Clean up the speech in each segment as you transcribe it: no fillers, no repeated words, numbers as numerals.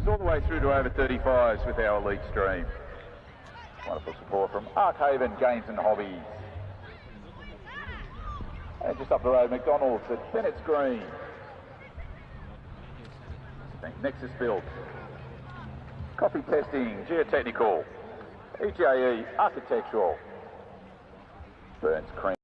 races all the way through to over 35s with our elite stream. Wonderful support from Arkhaven Games and Hobbies. And just up the road, McDonald's at Bennett's Green. Nexus Built. Coffee Testing, Geotechnical. EJE, Architectural. Burns Cream.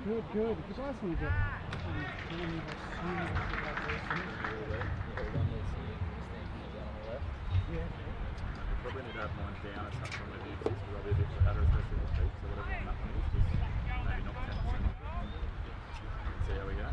Good, good. Because I think that probably need to have mine down at some point with the because I'll be a bit fatter, especially this week, so whatever on that one is, just maybe knock 10% off. See how we go.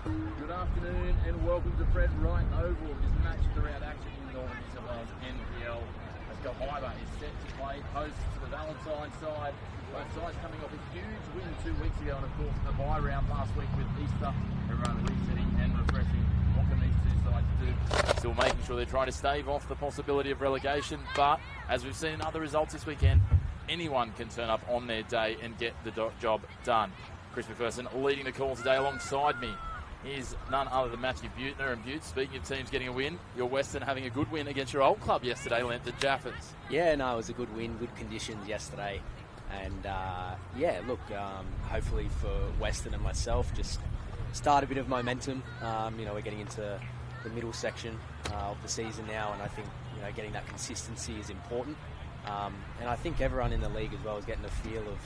Good afternoon and welcome to Fred Wright Oval. This match of the round action in Northern New South Wales NPL as Kahibah is set to play host to the Valentine side. Both sides coming off a huge win 2 weeks ago, and of course the bye round last week with Easter. Everyone resetting and refreshing. What can these two sides do? Still making sure they're trying to stave off the possibility of relegation, but as we've seen in other results this weekend, anyone can turn up on their day and get the job done. Chris McPherson leading the call today alongside me is none other than Matthew Butner. And Butte, speaking of teams getting a win, your Western having a good win against your old club yesterday, lent the Jaffers. Yeah, no, it was a good win, good conditions yesterday. And, hopefully for Western and myself, just start a bit of momentum. We're getting into the middle section of the season now, and I think, getting that consistency is important. And I think everyone in the league as well is getting a feel of,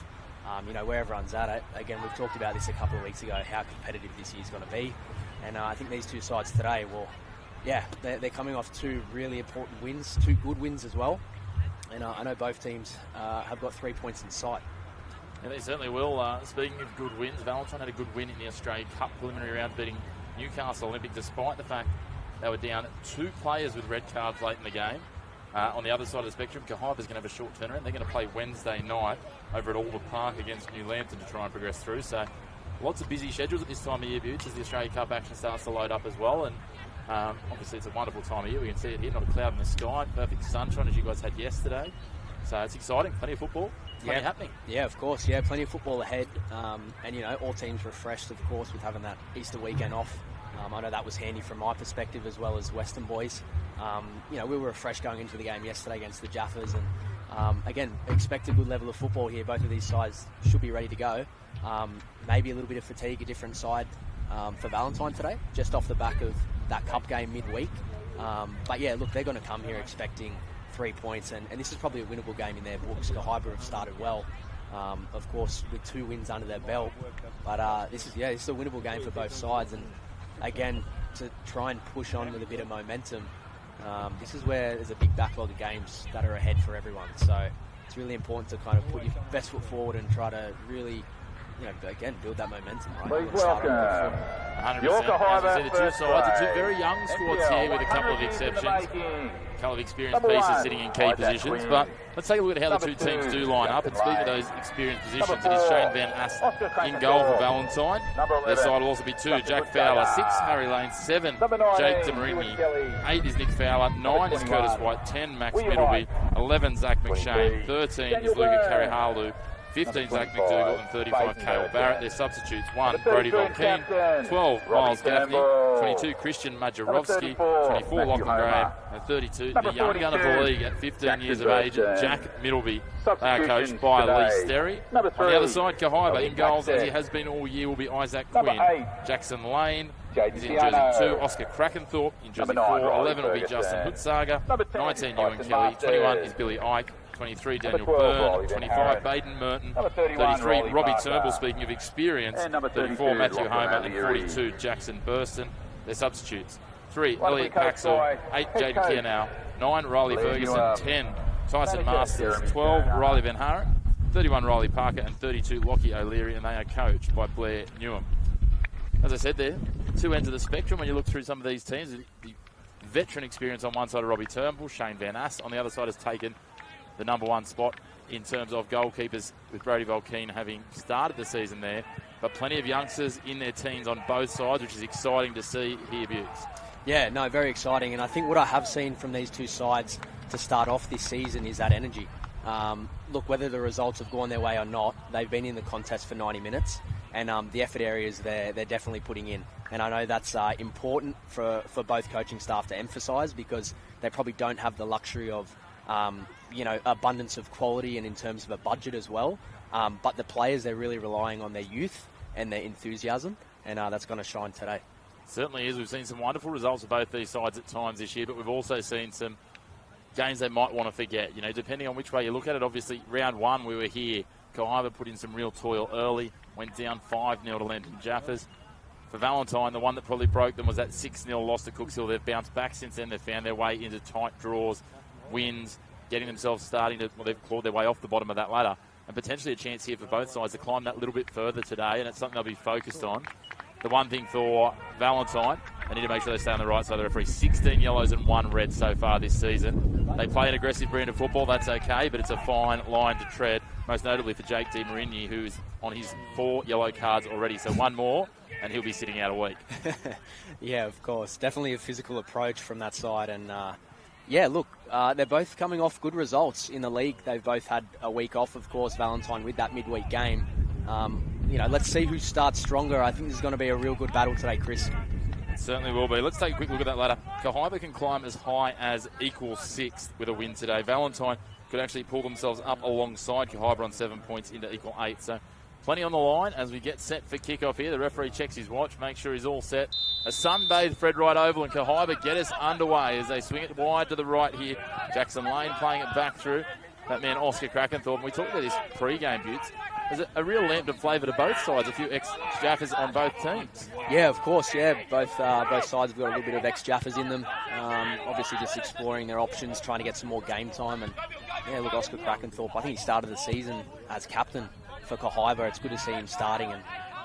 where everyone's at. Again, we've talked about this a couple of weeks ago, how competitive this year's going to be. And I think these two sides today, they're coming off two really important wins, two good wins as well. And I know both teams have got 3 points in sight. And they certainly will. Speaking of good wins, Valentine had a good win in the Australian Cup preliminary round, beating Newcastle Olympic, despite the fact they were down 2 players with red cards late in the game. On the other side of the spectrum, Kahibah is going to have a short turnaround. They're going to play Wednesday night over at Alder Park against New Lambton to try and progress through. So lots of busy schedules at this time of year, Butch, as the Australia Cup action starts to load up as well. And obviously it's a wonderful time of year. We can see it here, not a cloud in the sky, perfect sunshine as you guys had yesterday. So it's exciting, plenty of football, plenty happening. Yeah, of course, plenty of football ahead. All teams refreshed, of course, with having that Easter weekend off. I know that was handy from my perspective as well as Western boys. We were refreshed going into the game yesterday against the Jaffers, and again, expect a good level of football here. Both of these sides should be ready to go. Maybe a little bit of fatigue, a different side for Valentine today, just off the back of that cup game midweek. They're going to come here expecting 3 points, and this is probably a winnable game in their books. Kahibah have started well, of course, with 2 wins under their belt. But this is a winnable game for both sides, and again, to try and push on with a bit of momentum. This is where there's a big backlog of games that are ahead for everyone. So it's really important to kind of put your best foot forward and try to really, build that momentum. Right? Please welcome 100%. As I said, the two sides are two very young squads here with a couple of exceptions. A couple of experienced pieces sitting in key positions. But let's take a look at how the two teams do line up. And speaking of those experienced positions, it is Shane Van Ass in goal for Valentine. Their side will also be 2, Jack Fowler, 6, Harry Lane, 7, Jake Demarini, 8 is Nick Fowler, 9 is Curtis White, 10, Max Middleby, 11, Zach McShane, 13 is Luca Karihalu, 15, Zach McDougall, and 35, Cale Barrett. Their substitutes: 1, Brody Volkeen, 12, Miles Gaffney, 22, Christian Majerovski, 24, Lachlan Graham, and 32, the young gun of the league at 15 years of age, Jack Middleby. They are coached by Lee Sterry. On the other side, Kahibah in goals, as he has been all year, will be Isaac Quinn. Jackson Lane is in jersey 2, Oscar Krakenthorpe in jersey 4, 11 will be Justin Hutsager, 19, Ewan Kelly, 21 is Billy Ike, 23, Daniel Byrne, 25, Baden Merton, 33, Robbie Turnbull, speaking of experience, 34, Matthew Homer, and 42, Jackson Burston. Their substitutes: 3, Elliot Paxall, 8, Jaden Kienow, 9, Riley Ferguson, 10, Tyson Masters, 12, Riley Van Haren, 31, Riley Parker, and 32, Lockie O'Leary, and they are coached by Blair Newham. As I said there, 2 ends of the spectrum when you look through some of these teams. The veteran experience on one side of Robbie Turnbull, Shane Van Ass on the other side has taken the number 1 spot in terms of goalkeepers, with Brody Volkeen having started the season there. But plenty of youngsters in their teens on both sides, which is exciting to see here, Butts. Yeah, no, very exciting. And I think what I have seen from these two sides to start off this season is that energy. Look, whether the results have gone their way or not, they've been in the contest for 90 minutes. And the effort areas they're definitely putting in. And I know that's important for both coaching staff to emphasise, because they probably don't have the luxury of abundance of quality and in terms of a budget as well. But the players, they're really relying on their youth and their enthusiasm, and that's going to shine today. Certainly is. We've seen some wonderful results of both these sides at times this year, but we've also seen some games they might want to forget. Depending on which way you look at it. Obviously, round 1 we were here. Kahibah put in some real toil early, went down 5-0 to Lendon Jaffers. For Valentine, the one that probably broke them was that 6-0 loss to Cooksville. They've bounced back since then. They've found their way into tight draws, wins, getting themselves they've clawed their way off the bottom of that ladder. And potentially a chance here for both sides to climb that little bit further today, and it's something they'll be focused on. the one thing for Valentine, they need to make sure they stay on the right side of the referee. 16 yellows and 1 red so far this season. They play an aggressive brand of football, that's okay, but it's a fine line to tread, most notably for Jake Di Marigny, who's on his 4 yellow cards already. So one more, and he'll be sitting out a week. Yeah, of course. Definitely a physical approach from that side. And, yeah, look, they're both coming off good results in the league. They've both had a week off, of course, Valentine with that midweek game. Let's see who starts stronger. I think this is going to be a real good battle today, Chris. It certainly will be. Let's take a quick look at that ladder. Kahibah can climb as high as equal 6th with a win today. Valentine could actually pull themselves up alongside Kahibah on 7 points into equal 8. So plenty on the line as we get set for kickoff here. The referee checks his watch, makes sure he's all set. A sunbathed Fred Wright Oval, and Kahibah get us underway as they swing it wide to the right here. Jackson Lane playing it back through. That man Oscar Krakenthorpe. And we talked about this pre-game, Butts. There's a real lamp of flavour to both sides. A few ex-Jaffers on both teams. Yeah, of course. Yeah, both sides have got a little bit of ex-Jaffers in them. Obviously, just exploring their options, trying to get some more game time. And yeah, look, Oscar Krakenthorpe. I think he started the season as captain for Kahibah. It's good to see him starting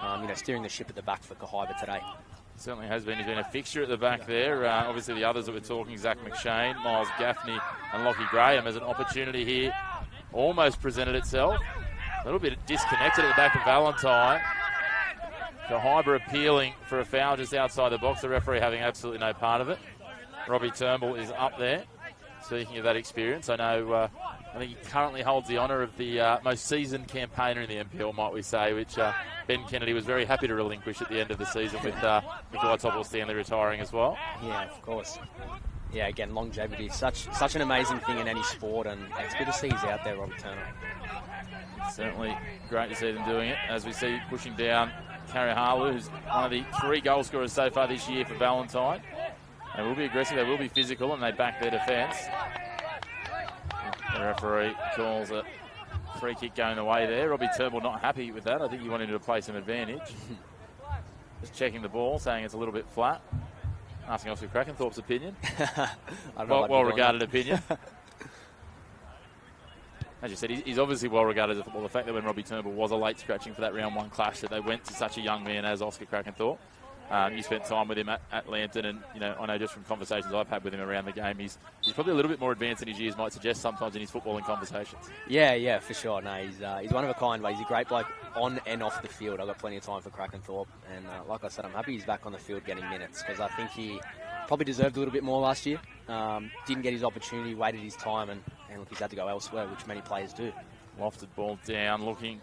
and steering the ship at the back for Kahibah today. Certainly has been. He's been a fixture at the back there. Obviously, the others that we're talking, Zach McShane, Miles Gaffney, and Lockie Graham, as an opportunity here almost presented itself. A little bit disconnected at the back of Valentine. Kahibah appealing for a foul just outside the box. The referee having absolutely no part of it. Robbie Turnbull is up there. Speaking of that experience, I know I think he currently holds the honour of the most seasoned campaigner in the NPL, might we say, which Ben Kennedy was very happy to relinquish at the end of the season with Nikolai Topol-Stanley retiring as well. Yeah, of course. Yeah, again, longevity, such an amazing thing in any sport, and it's good to see he's out there, Robbie Turner. Certainly great to see them doing it, as we see pushing down Karihalu, who's one of the 3 goal scorers so far this year for Valentine. They will be aggressive, they will be physical, and they back their defence. The referee calls a free kick going away there. Robbie Turnbull not happy with that. I think he wanted to play some advantage. Just checking the ball, saying it's a little bit flat. Asking Oscar Krakenthorpe's opinion. Well-regarded opinion. As you said, he's obviously well regarded as a footballer. The fact that when Robbie Turnbull was a late scratching for that round 1 clash, that they went to such a young man as Oscar Krakenthorpe. You spent time with him at Lambton, and I know just from conversations I've had with him around the game, he's probably a little bit more advanced than his years might suggest sometimes in his footballing conversations. Yeah, for sure. No, he's one of a kind, but he's a great bloke on and off the field. I've got plenty of time for Krakenthorpe, and like I said, I'm happy he's back on the field getting minutes, because I think he probably deserved a little bit more last year. Didn't get his opportunity, waited his time, and look, he's had to go elsewhere, which many players do. Lofted ball down, looking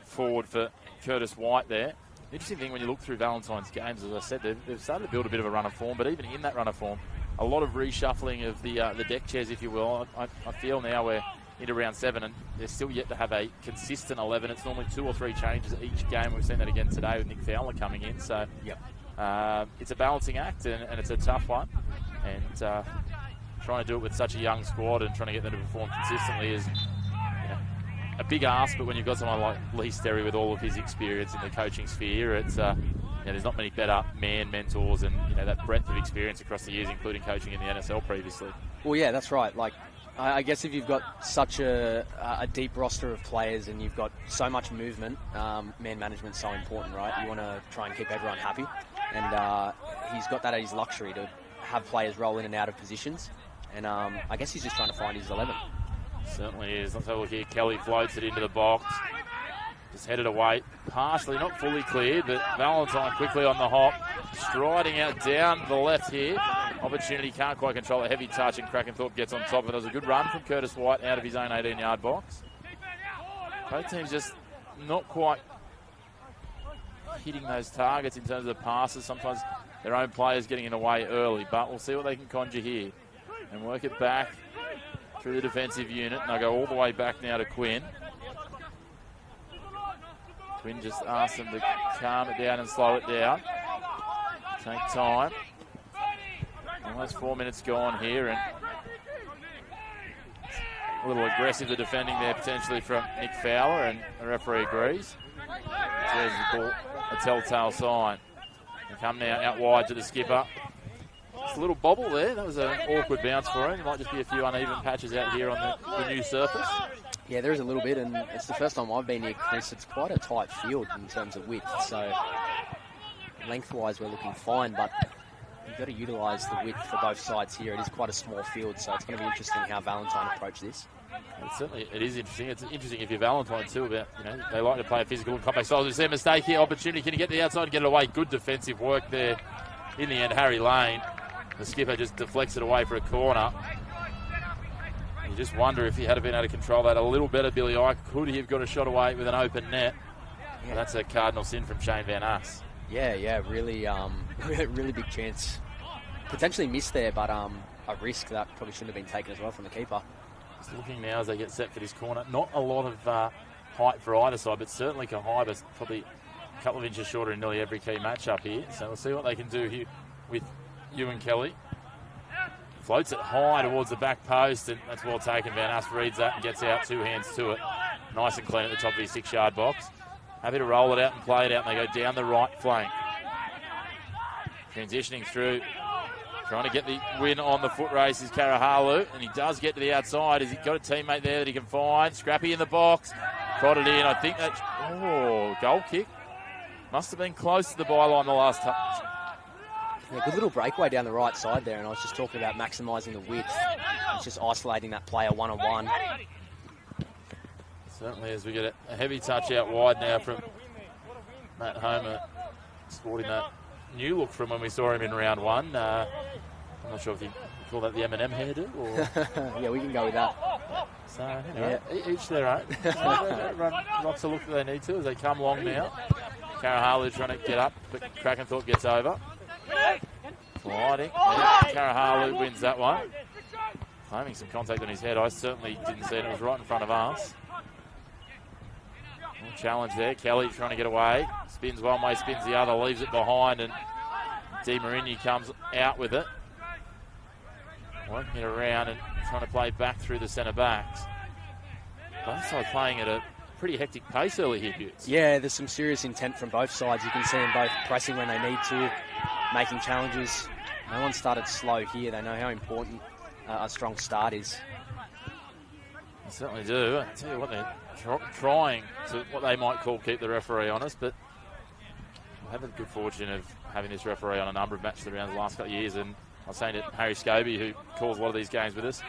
forward for Curtis White there. The interesting thing when you look through Valentine's games, as I said, they've started to build a bit of a run of form, but even in that run of form, a lot of reshuffling of the deck chairs, if you will. I feel now we're into round 7, and they're still yet to have a consistent 11. It's normally 2 or 3 changes each game. We've seen that again today with Nick Fowler coming in. So it's a balancing act, and it's a tough one. And trying to do it with such a young squad and trying to get them to perform consistently is a big ask, but when you've got someone like Lee Sterry with all of his experience in the coaching sphere, it's there's not many better mentors and that breadth of experience across the years, including coaching in the NSL previously. Well, yeah, that's right. Like, I guess if you've got such a deep roster of players and you've got so much movement, man management's so important, right? You want to try and keep everyone happy, and he's got that at his luxury to have players roll in and out of positions, and I guess he's just trying to find his 11. Certainly is. Let's have a look here. Kelly floats it into the box. Just headed away. Partially, not fully cleared, but Valentine quickly on the hop. Striding out down the left here. Opportunity, can't quite control a heavy touch, and Krakenthorpe gets on top of it. It was a good run from Curtis White out of his own 18-yard box. Both teams just not quite hitting those targets in terms of passes. Sometimes their own players getting in the way early, but we'll see what they can conjure here. And work it back through the defensive unit, and they'll go all the way back now to Quinn. Quinn just asks them to calm it down and slow it down. Take time. Almost 4 minutes gone here, and a little aggressive the defending there potentially from Nick Fowler, and the referee agrees. There's the ball, a telltale sign. They come now out wide to the skipper. Just a little bobble there. That was an awkward bounce for him. There might just be a few uneven patches out here on the new surface. Yeah, there is a little bit, and it's the first time I've been here, Chris. It's quite a tight field in terms of width, so lengthwise we're looking fine, but you've got to utilise the width for both sides here. It is quite a small field, so it's going to be interesting how Valentine approach this. It is interesting. It's interesting if you're Valentine too. About they like to play a physical and compact style. Is there a mistake here? Opportunity? Can you get to the outside and get it away? Good defensive work there. In the end, Harry Lane, the skipper, just deflects it away for a corner. You just wonder if he had been able to control that a little better. Billy Ike, could he have got a shot away with an open net? Yeah. That's a cardinal sin from Shane Van Ass. Yeah, really, really big chance. Potentially missed there, but a risk that probably shouldn't have been taken as well from the keeper. Just looking now as they get set for this corner. Not a lot of height for either side, but certainly Kahibah probably a couple of inches shorter in nearly every key matchup here. So we'll see what they can do here with Ewan Kelly. Floats it high towards the back post, and that's well taken. Van Ass reads that and gets out, 2 hands to it. Nice and clean at the top of his 6-yard box. Happy to roll it out and play it out, and they go down the right flank. Transitioning through, trying to get the win on the foot race is Karahalu, and he does get to the outside. Has he got a teammate there that he can find? Scrappy in the box, prodded in. I think that's, goal kick. Must have been close to the byline the last touch. Yeah, good little breakaway down the right side there, and I was just talking about maximising the width. It's just isolating that player one-on-one. Certainly, as we get a heavy touch out wide now from Matt Homer, sporting that new look from when we saw him in round 1. I'm not sure if you call that the M&M hairdo or... Yeah, we can go with that. So, each their own. Rocks a look that they need to as they come along now. Karahalu trying to get up, but Krakenthorpe gets over. Gliding. Karahalu wins that one. Claiming some contact on his head. I certainly didn't see it. It was right in front of us. Challenge there. Kelly trying to get away. Spins one way, spins the other, leaves it behind, and Di Marini comes out with it. Working it around and trying to play back through the centre backs. Both sides playing at a pretty hectic pace early here, Butts. Yeah, there's some serious intent from both sides. You can see them both pressing when they need to, making challenges. No one started slow here. They know how important a strong start is. They certainly do. I tell you what, they're trying to, what they might call, keep the referee honest, but we've had the good fortune of having this referee on a number of matches around the last couple of years, and I was saying to Harry Scobie, who calls a lot of these games with us,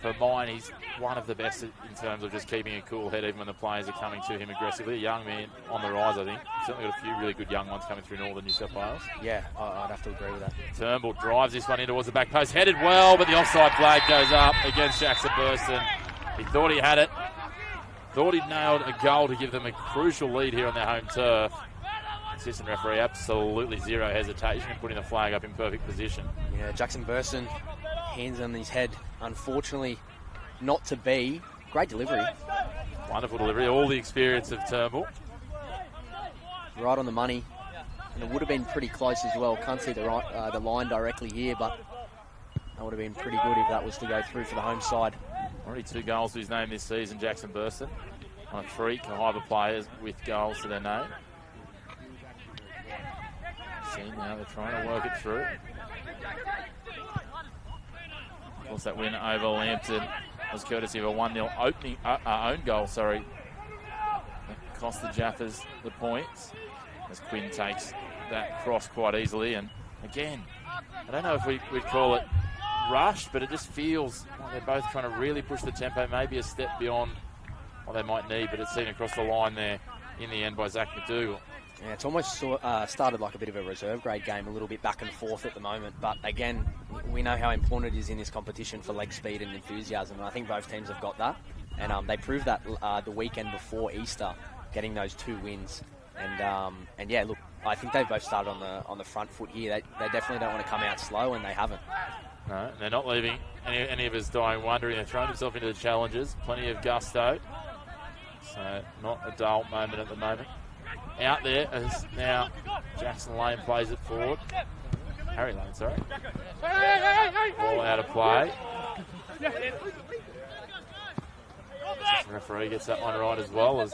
for mine, he's one of the best in terms of just keeping a cool head even when the players are coming to him aggressively. A young man on the rise, I think. Certainly got a few really good young ones coming through Northern New South Wales. Yeah, I'd have to agree with that. Turnbull drives this one in towards the back post, headed well, but the offside flag goes up against Jackson Burston. He thought he had it. Thought he'd nailed a goal to give them a crucial lead here on their home turf. Assistant referee, absolutely zero hesitation in putting the flag up in perfect position. Yeah, Jackson Burston, hands on his head. Unfortunately, not to be. Great delivery. Wonderful delivery. All the experience of Turnbull. Right on the money. And it would have been pretty close as well. Can't see the line directly here, but that would have been pretty good if that was to go through for the home side. Already 2 goals to his name this season, Jackson Burston. On 3 Kahibah players with goals to their name. See now they're trying to work it through. Of course, that win over Lambton was courtesy of a 1-0 own goal. That cost the Jaffers the points as Quinn takes that cross quite easily. And again, I don't know if we'd call it rushed, but it just feels like they're both trying to really push the tempo, maybe a step beyond what they might need, but it's seen across the line there in the end by Zach McDougall. Yeah, it's almost started like a bit of a reserve grade game, a little bit back and forth at the moment. But again, we know how important it is in this competition for leg speed and enthusiasm, and I think both teams have got that. And they proved that the weekend before Easter, getting those 2 wins. And yeah, look, I think they've both started on the front foot here. They definitely don't want to come out slow, and they haven't. No, they're not leaving any of us dying wondering. They're throwing themselves into the challenges. Plenty of gusto. So not a dull moment at the moment. Out there as now Jackson Lane plays it forward. Harry Lane, sorry. Ball out of play. The referee gets that one right as well, as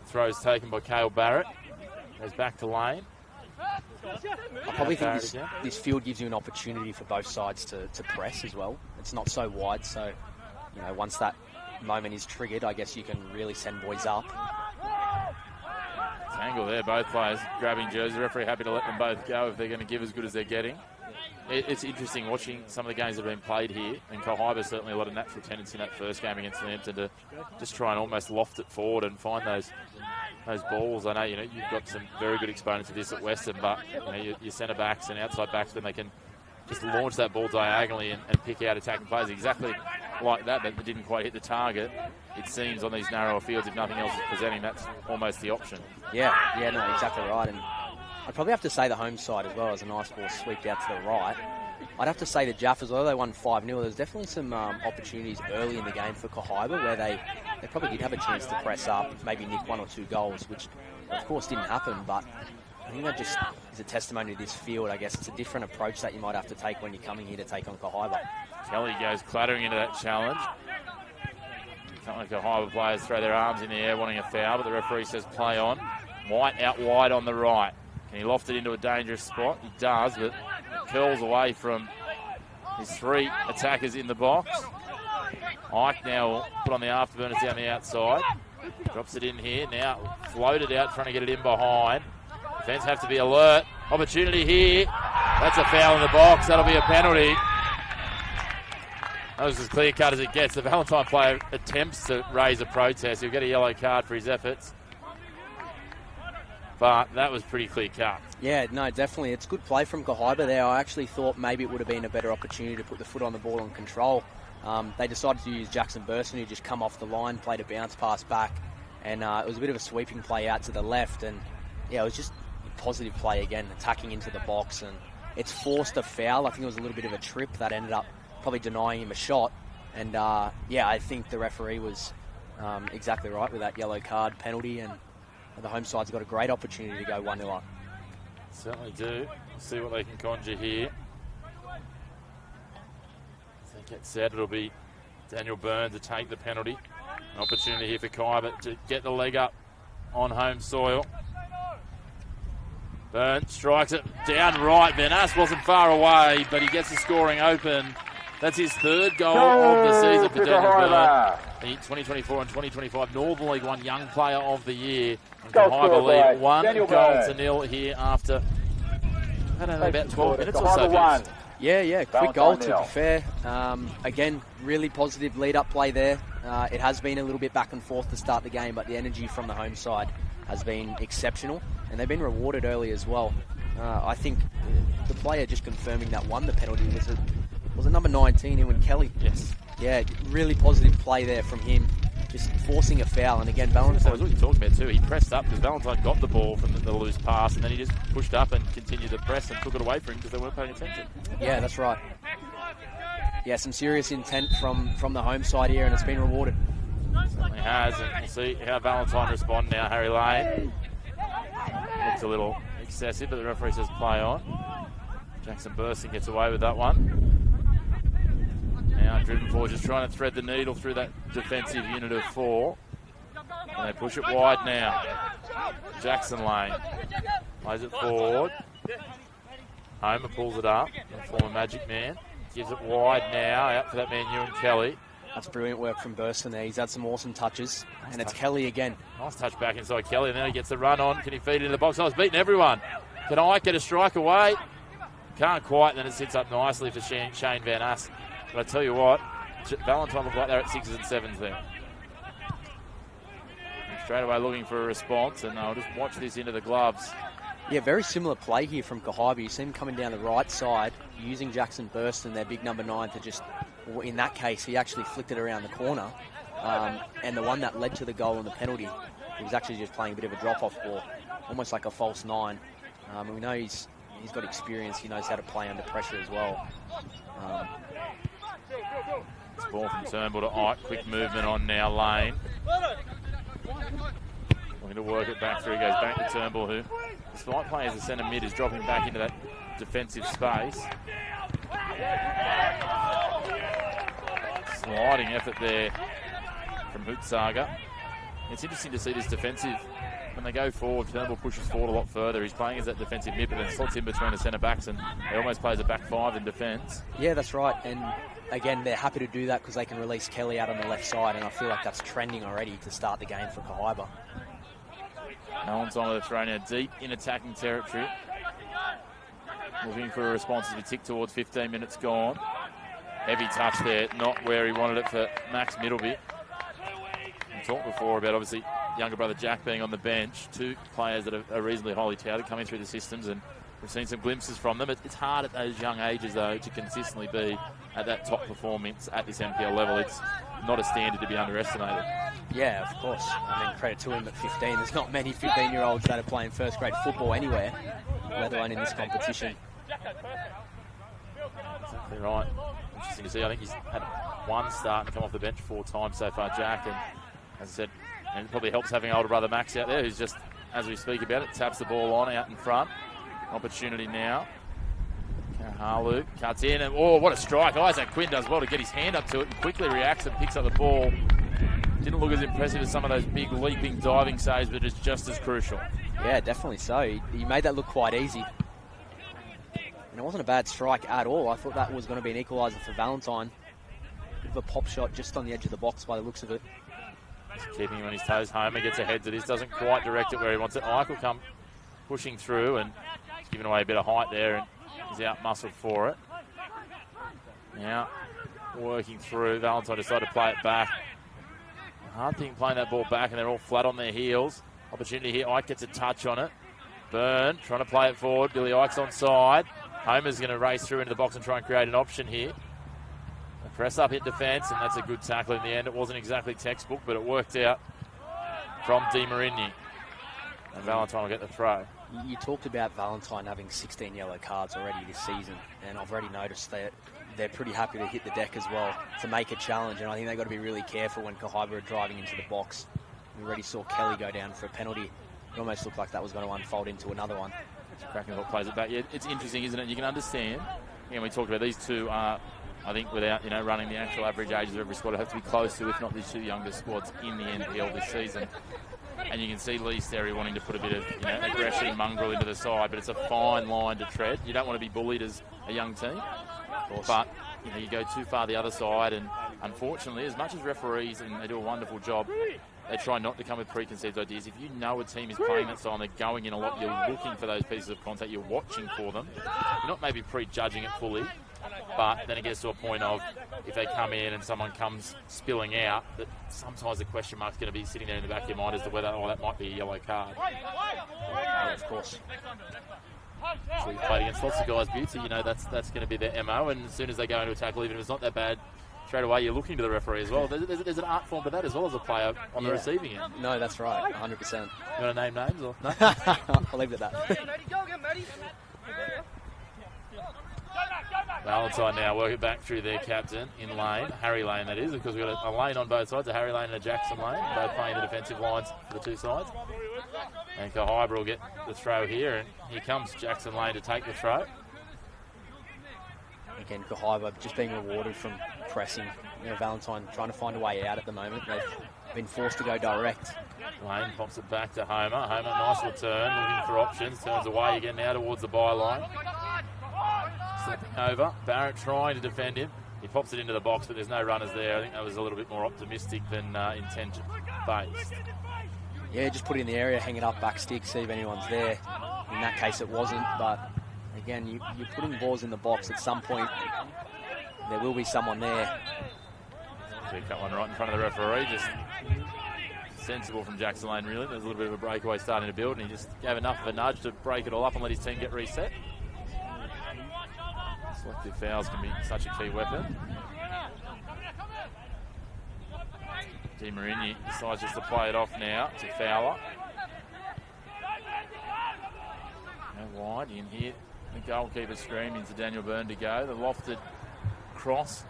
throws taken by Cale Barrett. Goes back to Lane. I probably think this field gives you an opportunity for both sides to press as well. It's not so wide, so once that moment is triggered, I guess you can really send boys up. Angle there. there, both players grabbing jerseys. The referee happy to let them both go if they're going to give as good as they're getting. It's interesting watching some of the games that have been played here, and Kahibah certainly a lot of natural tendency in that first game against Lambton to just try and almost loft it forward and find those balls. I know you've got some very good exponents of this at Western, but your centre backs and outside backs, when they can just launch that ball diagonally and pick out attacking players exactly like that, but didn't quite hit the target. It seems on these narrower fields, if nothing else is presenting, that's almost the option. Yeah, no, exactly right. And I'd probably have to say the home side as well as a nice ball sweeped out to the right. I'd have to say the Jaffers, although they won 5-0, there's definitely some opportunities early in the game for Kahibah where they probably did have a chance to press up, maybe nick 1 or 2 goals, which of course didn't happen, but I think that just is a testimony to this field. I guess it's a different approach that you might have to take when you're coming here to take on Kahibah. Kelly goes clattering into that challenge. Some of the Kahibah players throw their arms in the air wanting a foul, but the referee says play on. White out wide on the right. Can he loft it into a dangerous spot? He does, but it curls away from his 3 attackers in the box. Ike now will put on the afterburners down the outside. Drops it in here. Now floated out, trying to get it in behind. Defence have to be alert. Opportunity here. That's a foul in the box. That'll be a penalty. That was as clear cut as it gets. The Valentine player attempts to raise a protest. He'll get a yellow card for his efforts. But that was pretty clear cut. Yeah, no, definitely. It's good play from Kahibah there. I actually thought maybe it would have been a better opportunity to put the foot on the ball and control. They decided to use Jackson Burson, who just come off the line, played a bounce pass back, and it was a bit of a sweeping play out to the left. And yeah, it was just a positive play again, attacking into the box, and it's forced a foul. I think it was a little bit of a trip that ended up probably denying him a shot. And yeah, I think the referee was exactly right with that yellow card penalty, and the home side's got a great opportunity to go 1-0 up. Certainly do. We'll see what they can conjure here. I think it said it'll be Daniel Byrne to take the penalty. An opportunity here for Kahibah to get the leg up on home soil. Byrne strikes it down right. Van Ass wasn't far away, but he gets the scoring open. That's his 3rd goal of the season for Daniel Byrne. The 2024 and 2025 Northern League 1 Young Player of the Year. And Kahibah lead 1-0 here after, I don't know, about 12 minutes or so. Yeah, quick goal to be fair. Again, really positive lead-up play there. It has been a little bit back and forth to start the game, but the energy from the home side has been exceptional, and they've been rewarded early as well. I think the player just confirming that won the penalty was a number 19, Ewan Kelly. Yes. Yeah, really positive play there from him, just forcing a foul. And again, Valentine... That was what you talked about too. He pressed up because Valentine got the ball from the loose pass, and then he just pushed up and continued to press and took it away from him because they weren't paying attention. Yeah, that's right. Yeah, some serious intent from the home side here, and it's been rewarded. Certainly has, and we'll see how Valentine respond now. Harry Lane looks a little excessive, but the referee says play on. Jackson Bursting gets away with that one. Now driven forward, just trying to thread the needle through that defensive unit of 4. And they push it wide now. Jackson Lane plays it forward. Homer pulls it up. The former Magic Man gives it wide now. Out for that man, Ewan Kelly. That's brilliant work from Burston there. He's had some awesome touches. Nice and it's touch. Kelly again. Nice touch back inside Kelly, and then he gets the run on. Can he feed it in the box? I was beating everyone. Can Ike get a strike away? Can't quite, and then it sits up nicely for Shane Van Ass. But I tell you what, Valentine look like they're at 6s and 7s there. And straight away looking for a response, and they'll just watch this into the gloves. Yeah, very similar play here from Kahibah. You see him coming down the right side, using Jackson Burston, their big number 9, to just, in that case, he actually flicked it around the corner. And the one that led to the goal and the penalty, he was actually just playing a bit of a drop-off ball, almost like a false 9. And we know he's got experience. He knows how to play under pressure as well. This ball from Turnbull to Ike. Quick movement on now, Lane. Looking to work it back through. He goes back to Turnbull, who, despite playing as a centre mid, is dropping back into that defensive space. Sliding effort there from Hootsaga. It's interesting to see this defensive. When they go forward, Turnbull pushes forward a lot further. He's playing as that defensive mid, but then slots in between the centre backs, and he almost plays a back 5 in defence. Yeah, that's right. And again, they're happy to do that because they can release Kelly out on the left side, and I feel like that's trending already to start the game for Kahibah. Valentine with a throw now deep in attacking territory. Looking for a response as we tick towards 15 minutes gone. Heavy touch there, not where he wanted it for Max Middleby. We talked before about obviously younger brother Jack being on the bench. Two players that are reasonably highly touted coming through the systems, and we've seen some glimpses from them. It's hard at those young ages though to consistently be at that top performance at this NPL level. It's not a standard to be underestimated. Yeah, of course. I mean, credit to him at 15. There's not many 15-year-olds that are playing first-grade football anywhere, let alone in this competition. Exactly right. Interesting to see. I think he's had one start and come off the bench 4 times so far, Jack. And as I said, and it probably helps having older brother Max out there, who's just, as we speak about it, taps the ball on out in front. Opportunity now. Harloop cuts in, and oh, what a strike. Isaac Quinn does well to get his hand up to it and quickly reacts and picks up the ball. Didn't look as impressive as some of those big leaping diving saves, but it's just as crucial. Yeah, definitely so. He made that look quite easy. And it wasn't a bad strike at all. I thought that was going to be an equaliser for Valentine. Bit of a pop shot just on the edge of the box by the looks of it. Just keeping him on his toes. Homer gets ahead to this, doesn't quite direct it where he wants it. Ike will come pushing through and he's giving away a bit of height there, and he's out muscled for it. Now working through. Valentine decided to play it back. Hard thing playing that ball back, and they're all flat on their heels. Opportunity here. Ike gets a touch on it. Byrne trying to play it forward. Billy Ike's onside. Homer's going to race through into the box and try and create an option here. A press up hit defence, and that's a good tackle in the end. It wasn't exactly textbook, but it worked out from Di Marigny. And Valentine will get the throw. You talked about Valentine having 16 yellow cards already this season, and I've already noticed that they're pretty happy to hit the deck as well to make a challenge, and I think they've got to be really careful when Kahibah are driving into the box. We already saw Kelly go down for a penalty. It almost looked like that was going to unfold into another one. It's cracking what plays it back. Yeah, it's interesting, isn't it? You can understand. And we talked about these two are, I think, without running the actual average ages of every squad, it has to be close to, if not the 2 youngest squads in the NPL this season. And you can see Lee Sterry wanting to put a bit of aggression and mongrel into the side, but it's a fine line to tread. You don't want to be bullied as a young team, but you go too far the other side, and unfortunately, as much as referees, and they do a wonderful job, they try not to come with preconceived ideas. If you know a team is playing that style and they're going in a lot, you're looking for those pieces of contact, you're watching for them. You're not maybe prejudging it fully, but then it gets to a point of, if they come in and someone comes spilling out, that sometimes the question mark's going to be sitting there in the back of your mind as to whether, that might be a yellow card. Yeah, of course. So you played against lots of guys, Beauty, that's going to be their MO, and as soon as they go into a tackle, even if it's not that bad, straight away you're looking to the referee as well. There's an art form to that as well as a player on the receiving end. No, that's right, 100%. You want to name names? Or no? I'll leave it at that. Valentine now working back through their captain in lane, Harry Lane that is, because we've got a lane on both sides, a Harry Lane and a Jackson Lane, both playing the defensive lines for the two sides. And Kahibah will get the throw here, and here comes Jackson Lane to take the throw. Again, Kahibah just being rewarded from pressing. Valentine trying to find a way out at the moment. They've been forced to go direct. Lane pops it back to Homer. Homer, nice little turn, looking for options. Turns away again now towards the byline. Slipping over. Barrett trying to defend him. He pops it into the box, but there's no runners there. I think that was a little bit more optimistic than intention-based. Yeah, just put it in the area, hang it up, back stick, see if anyone's there. In that case, it wasn't, but again, you're putting balls in the box. At some point, there will be someone there. So he cut one right in front of the referee. Just sensible from Jackson Lane, really. There's a little bit of a breakaway starting to build, and he just gave enough of a nudge to break it all up and let his team get reset. Selective fouls can be such a key weapon. Di Marigny decides just to play it off now to Fowler. Now wide, you can hear the goalkeeper scream into Daniel Byrne to go. The lofted cross,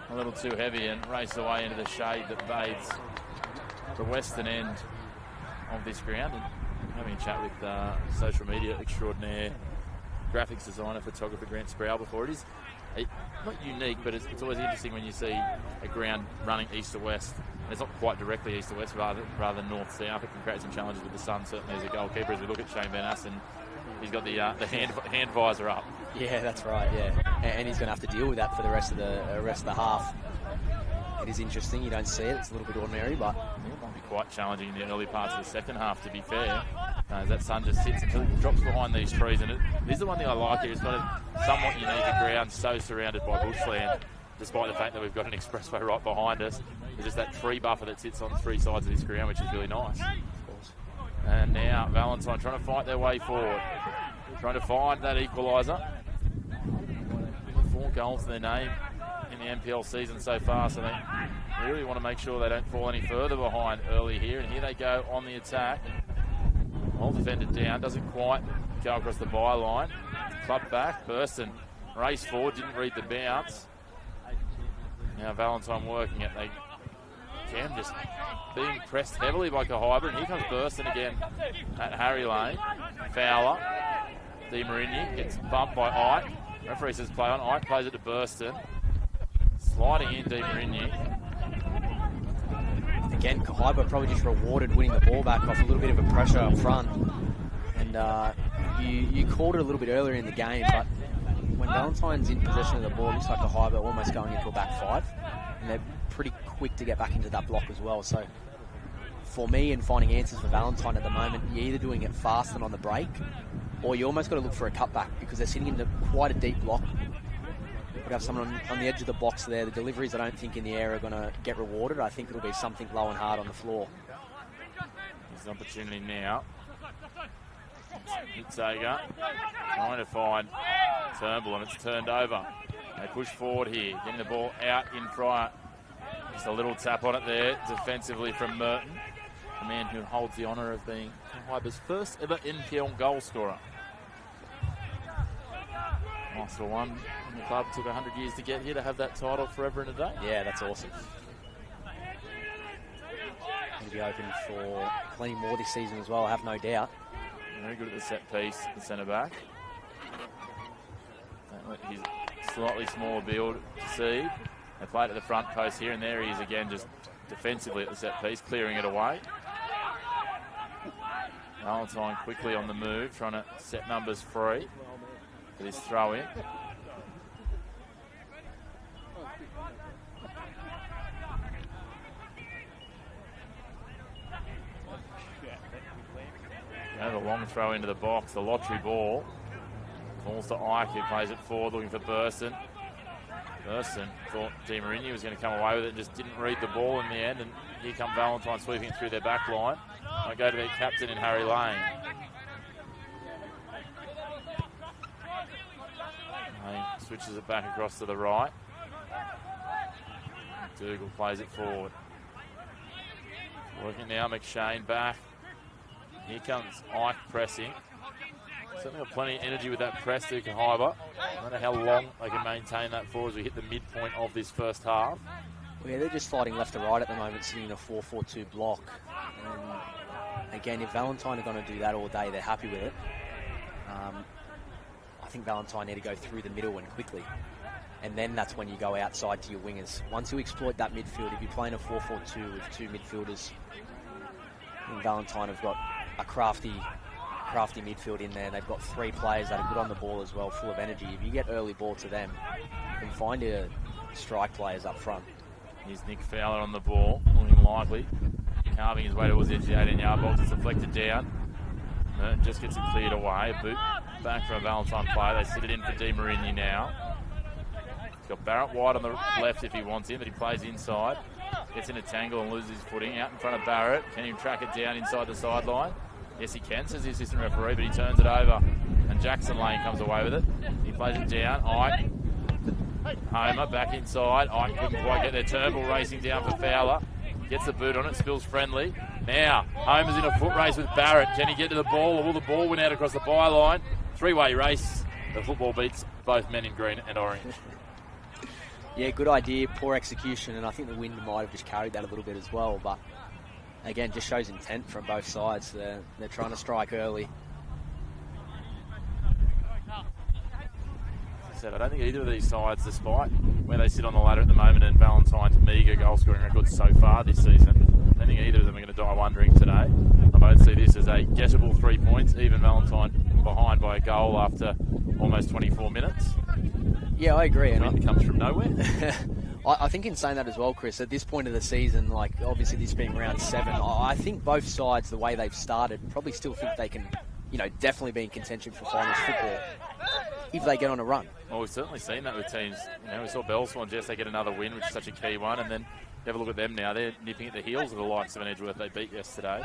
a little too heavy, and race away into the shade that bathes the western end of this ground. And having a chat with social media extraordinaire, graphics designer, photographer Grant Sproul before. It is not unique, but it's always interesting when you see a ground running east to west. And it's not quite directly east to west, rather north-south. It can create some challenges with the sun, certainly as a goalkeeper. As we look at Shane Van Assen, he's got the hand visor up. Yeah, that's right. Yeah, and he's going to have to deal with that for the rest of the half. It is interesting. You don't see it. It's a little bit ordinary, but it might be quite challenging in the early parts of the second half, to be fair. As that sun just sits until it drops behind these trees. And it is the one thing I like here. It's got a somewhat unique ground, so surrounded by bushland, despite the fact that we've got an expressway right behind us. There's just that tree buffer that sits on three sides of this ground, which is really nice. And now Valentine trying to fight their way forward. Trying to find that equaliser. 4 goals to their name in the NPL season so far, so they really want to make sure they don't fall any further behind early here. And here they go on the attack. Well defended down, doesn't quite go across the byline. Club back, Burston raced forward, didn't read the bounce. Now Valentine working it. They again just being pressed heavily by Kahibah, and here comes Burston again at Harry Lane. Fowler, Di Marigny gets bumped by Ike. Referee says play on. Ike plays it to Burston. Sliding in Di Marigny. again, Kahibah probably just rewarded winning the ball back off a little bit of a pressure up front. And you called it a little bit earlier in the game, but when Valentine's in possession of the ball, it looks like Kahibah almost going into a back five. And they're pretty quick to get back into that block as well. So for me, in finding answers for Valentine at the moment, you're either doing it fast and on the break, or you almost got to look for a cutback because they're sitting into quite a deep block. We have someone on the edge of the box there. The deliveries I don't think in the air are going to get rewarded. I think it'll be something low and hard on the floor. There's an opportunity now. Hitzager trying to find Turnbull, and it's turned over. They push forward here, getting the ball out in front. Just a little tap on it there defensively from Merton, the man who holds the honour of being Kahibah's first ever NPL goal scorer. Nice little one. And the club took 100 years to get here to have that title forever and a day. Yeah, that's awesome. Going to be open for plenty more this season as well, I have no doubt. Very good at the set piece, the centre back. Don't let his slightly smaller build see. They play it at the front post here, and there he is again, just defensively at the set piece, clearing it away. Valentine quickly on the move, trying to set numbers free for this throw in. The long throw into the box, the lottery ball. Falls to Ike, who plays it forward, looking for Burston. Burston thought Di Marigny was going to come away with it and just didn't read the ball in the end. And here come Valentine sweeping it through their back line. I go to their captain in Harry Lane. Lane switches it back across to the right. Dougal plays it forward. Working now, McShane back. Here comes Ike pressing. Certainly got plenty of energy with that press to Kahibah. I don't know how long they can maintain that for as we hit the midpoint of this first half. Well, yeah, they're just sliding left to right at the moment, sitting in a 4-4-2 block. And again, if Valentine are going to do that all day, they're happy with it. I think Valentine need to go through the middle and quickly. And then that's when you go outside to your wingers. Once you exploit that midfield, if you're playing a 4-4-2 with two midfielders, I think Valentine have got a crafty midfield in there. They've got three players that are good on the ball as well, full of energy. If you get early ball to them, you can find your strike players up front. Here's Nick Fowler on the ball, looking likely. Carving his way towards the edge of the 18-yard box. It's deflected down. Merton just gets it cleared away. A boot back from a Valentine player. They sit it in for Di Marigny now. He's got Barrett wide on the left if he wants him, but he plays inside. Gets in a tangle and loses his footing. Out in front of Barrett. Can he track it down inside the sideline? Yes, he can, says the assistant referee, but he turns it over. And Jackson Lane comes away with it. He plays it down. Ike. Homer back inside. Ike couldn't quite get there. Turnbull racing down for Fowler. Gets the boot on it. Spills friendly. Now, Homer's in a foot race with Barrett. Can he get to the ball? Or will the ball win out across the byline? Three-way race. The football beats both men in green and orange. Yeah, good idea, poor execution, and I think the wind might have just carried that a little bit as well. But again, just shows intent from both sides. They're trying to strike early. As I said, I don't think either of these sides, despite where they sit on the ladder at the moment and Valentine's meagre goal-scoring record so far this season, I don't think either of them are going to die wondering today. I both see this as a gettable 3 points, even Valentine behind by a goal after almost 24 minutes. Yeah, I agree. And it comes from nowhere. I think in saying that as well, Chris, at this point of the season, like obviously this being round 7, I think both sides, the way they've started, probably still think they can, definitely be in contention for finals football if they get on a run. Well, we've certainly seen that with teams. We saw Bellswan yesterday get another win, which is such a key one, and then you have a look at them now. They're nipping at the heels of the likes of an Edgeworth they beat yesterday.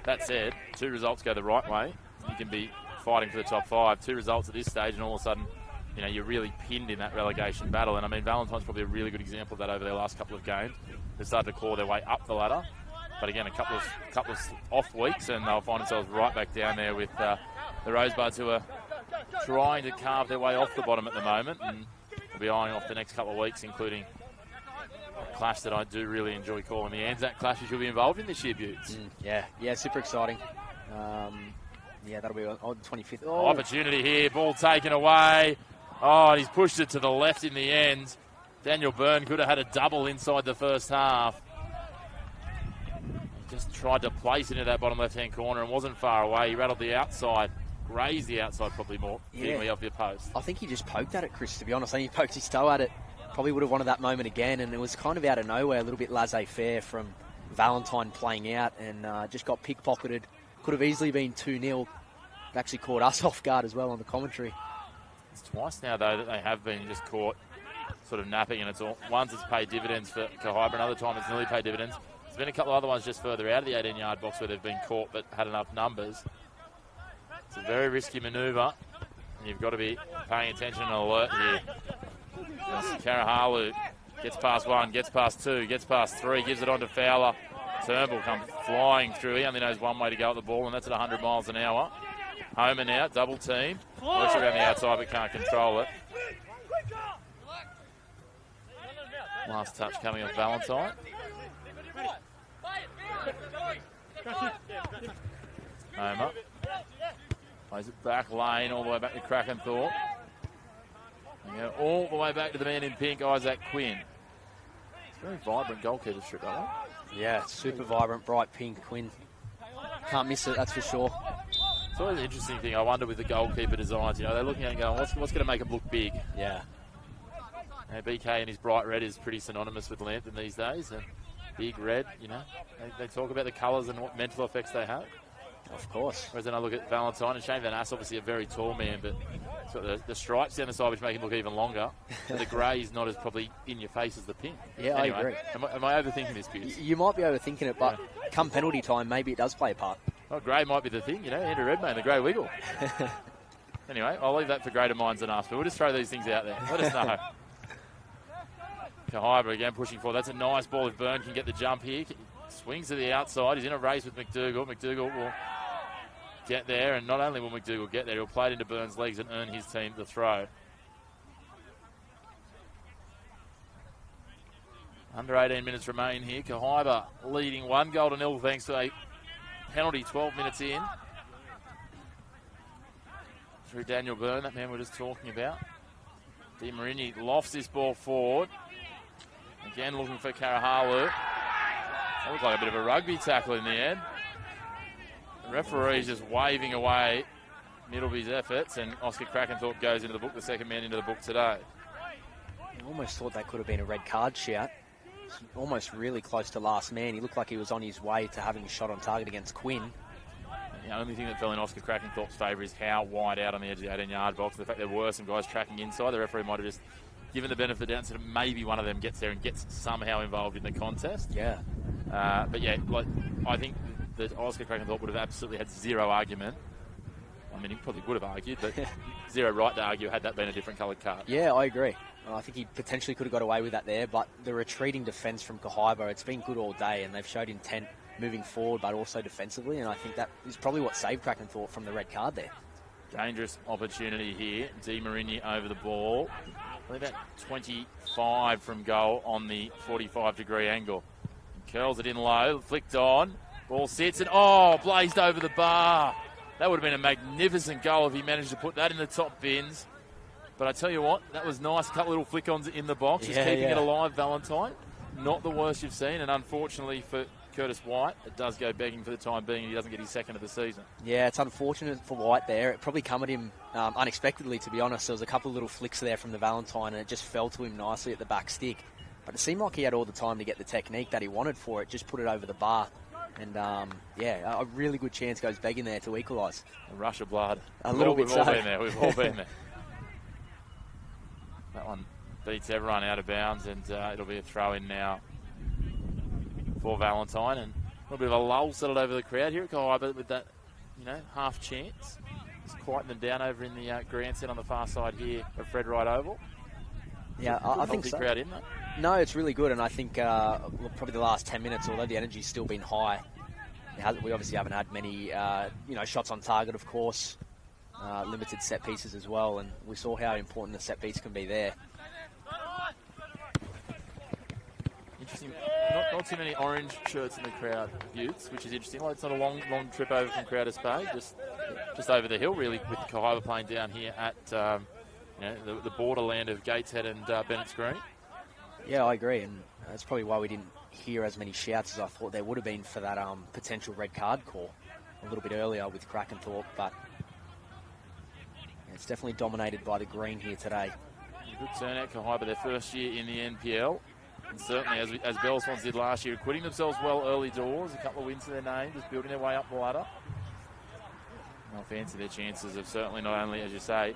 That said, 2 results go the right way. You can be fighting for the top 5. 2 results at this stage, and all of a sudden, you're really pinned in that relegation battle. And I mean, Valentine's probably a really good example of that over their last couple of games. They've started to claw their way up the ladder, but again, a couple of off weeks, and they'll find themselves right back down there with the Rosebuds, who are trying to carve their way off the bottom at the moment, and we'll be eyeing off the next couple of weeks, including a clash that I do really enjoy calling the Anzac Clash, which you'll be involved in this year, Butts. Yeah, super exciting. That'll be on the 25th. Oh. Opportunity here, ball taken away. Oh, and he's pushed it to the left in the end. Daniel Byrne could have had a double inside the first half. He just tried to place it into that bottom left-hand corner and wasn't far away. He rattled the outside, grazed the outside probably more, hitting me off the post. I think he just poked at it, Chris, to be honest. I think he poked his toe at it. Probably would have wanted that moment again, and it was kind of out of nowhere, a little bit laissez-faire from Valentine playing out, and just got pickpocketed. Could have easily been 2-0. It actually caught us off guard as well on the commentary. It's twice now, though, that they have been just caught sort of napping, and once it's paid dividends for Kahibah, another time it's nearly paid dividends. There's been a couple of other ones just further out of the 18-yard box where they've been caught but had enough numbers. It's a very risky manoeuvre, and you've got to be paying attention and alert here. Karahalu gets past 1, gets past 2, gets past 3, gives it on to Fowler. Turnbull comes flying through. He only knows one way to go at the ball, and that's at 100 miles an hour. Homer now, double team. Works around the outside but can't control it. Last touch coming off Valentine. Homer plays it back lane all the way back to Krakenthorpe. And go all the way back to the man in pink, Isaac Quinn. It's a very vibrant goalkeeper strip, that one. Yeah, super vibrant, bright pink Quinn. Can't miss it, that's for sure. It's always an interesting thing. I wonder with the goalkeeper designs, they're looking at it and going, what's going to make it look big? Yeah. BK and his bright red is pretty synonymous with Lambton these days. And big red, they talk about the colours and what mental effects they have. Of course. Whereas then I look at Valentine, and Shane Van Ass, obviously a very tall man, but it's got the stripes down the side which make him look even longer. But the grey is not as probably in your face as the pink. Yeah, anyway, I agree. Am I overthinking this, Piers? You might be overthinking it, but come penalty time, maybe it does play a part. Well, grey might be the thing, Andrew Redmayne, the grey wiggle. Anyway, I'll leave that for greater minds than us, but we'll just throw these things out there. Let us know. Kahibah again pushing forward. That's a nice ball if Byrne can get the jump here. Swings to the outside. He's in a race with McDougall. McDougall will get there, and not only will McDougall get there, he'll play it into Byrne's legs and earn his team the throw. Under 18 minutes remain here. Kahibah leading 1-0 thanks to a penalty 12 minutes in. Through Daniel Byrne, that man we're just talking about. Di Marini lofts this ball forward. Again looking for Karahalu. That looked like a bit of a rugby tackle in the end. The referee's just waving away Middleby's efforts, and Oscar Krakenthorpe goes into the book, the second man into the book today. I almost thought that could have been a red card shout. Almost really close to last man. He looked like he was on his way to having a shot on target against Quinn. The only thing that fell in Oscar Krakenthorpe's favour is how wide out on the edge of the 18-yard box. The fact there were some guys tracking inside, the referee might have just given the benefit of the doubt so that maybe one of them gets there and gets somehow involved in the contest. Yeah. I think that Oscar Krakenthorpe would have absolutely had zero argument. I mean, he probably would have argued, but zero right to argue had that been a different coloured card. Yeah, I agree. I think he potentially could have got away with that there, but the retreating defence from Kahibah, it's been good all day, and they've showed intent moving forward, but also defensively, and I think that is probably what saved Krakenthorpe from the red card there. Dangerous opportunity here. Di Marini over the ball. Probably about 25 from goal on the 45-degree angle. Curls it in low, flicked on. Ball sits and, blazed over the bar. That would have been a magnificent goal if he managed to put that in the top bins. But I tell you what, that was nice. A couple little flick-ons in the box. Just keeping it alive, Valentine. Not the worst you've seen. And unfortunately for Curtis White, it does go begging for the time being. He doesn't get his second of the season. Yeah, it's unfortunate for White there. It probably come at him unexpectedly, to be honest. There was a couple of little flicks there from the Valentine, and it just fell to him nicely at the back stick. But it seemed like he had all the time to get the technique that he wanted for it, just put it over the bar. And, a really good chance goes begging there to equalise. A rush of blood. A little bit We've all been there. We've all been there. That one beats everyone out of bounds, and it'll be a throw-in now for Valentine. And a little bit of a lull settled over the crowd here at Kahibah with that, half chance. It's quieting them down over in the grandstand on the far side here of Fred Wright Oval. Yeah, I think so. Crowd in there. No, it's really good, and I think probably the last 10 minutes, although the energy's still been high, we obviously haven't had many, shots on target, of course, limited set pieces as well, and we saw how important the set piece can be there. Interesting. Not too many orange shirts in the crowd, Utes, which is interesting. It's not a long trip over from Crowders Bay, just over the hill, really, with Kahibah playing down here at the borderland of Gateshead and Bennett's Green. Yeah, I agree, and that's probably why we didn't hear as many shouts as I thought there would have been for that potential red card call a little bit earlier with Krakenthorpe, but it's definitely dominated by the green here today. Good turnout, Kahibah, their first year in the NPL. And certainly, as Bell Swans did last year, acquitting themselves well early doors, a couple of wins to their name, just building their way up the ladder. I'll fancy their chances of certainly not only, as you say,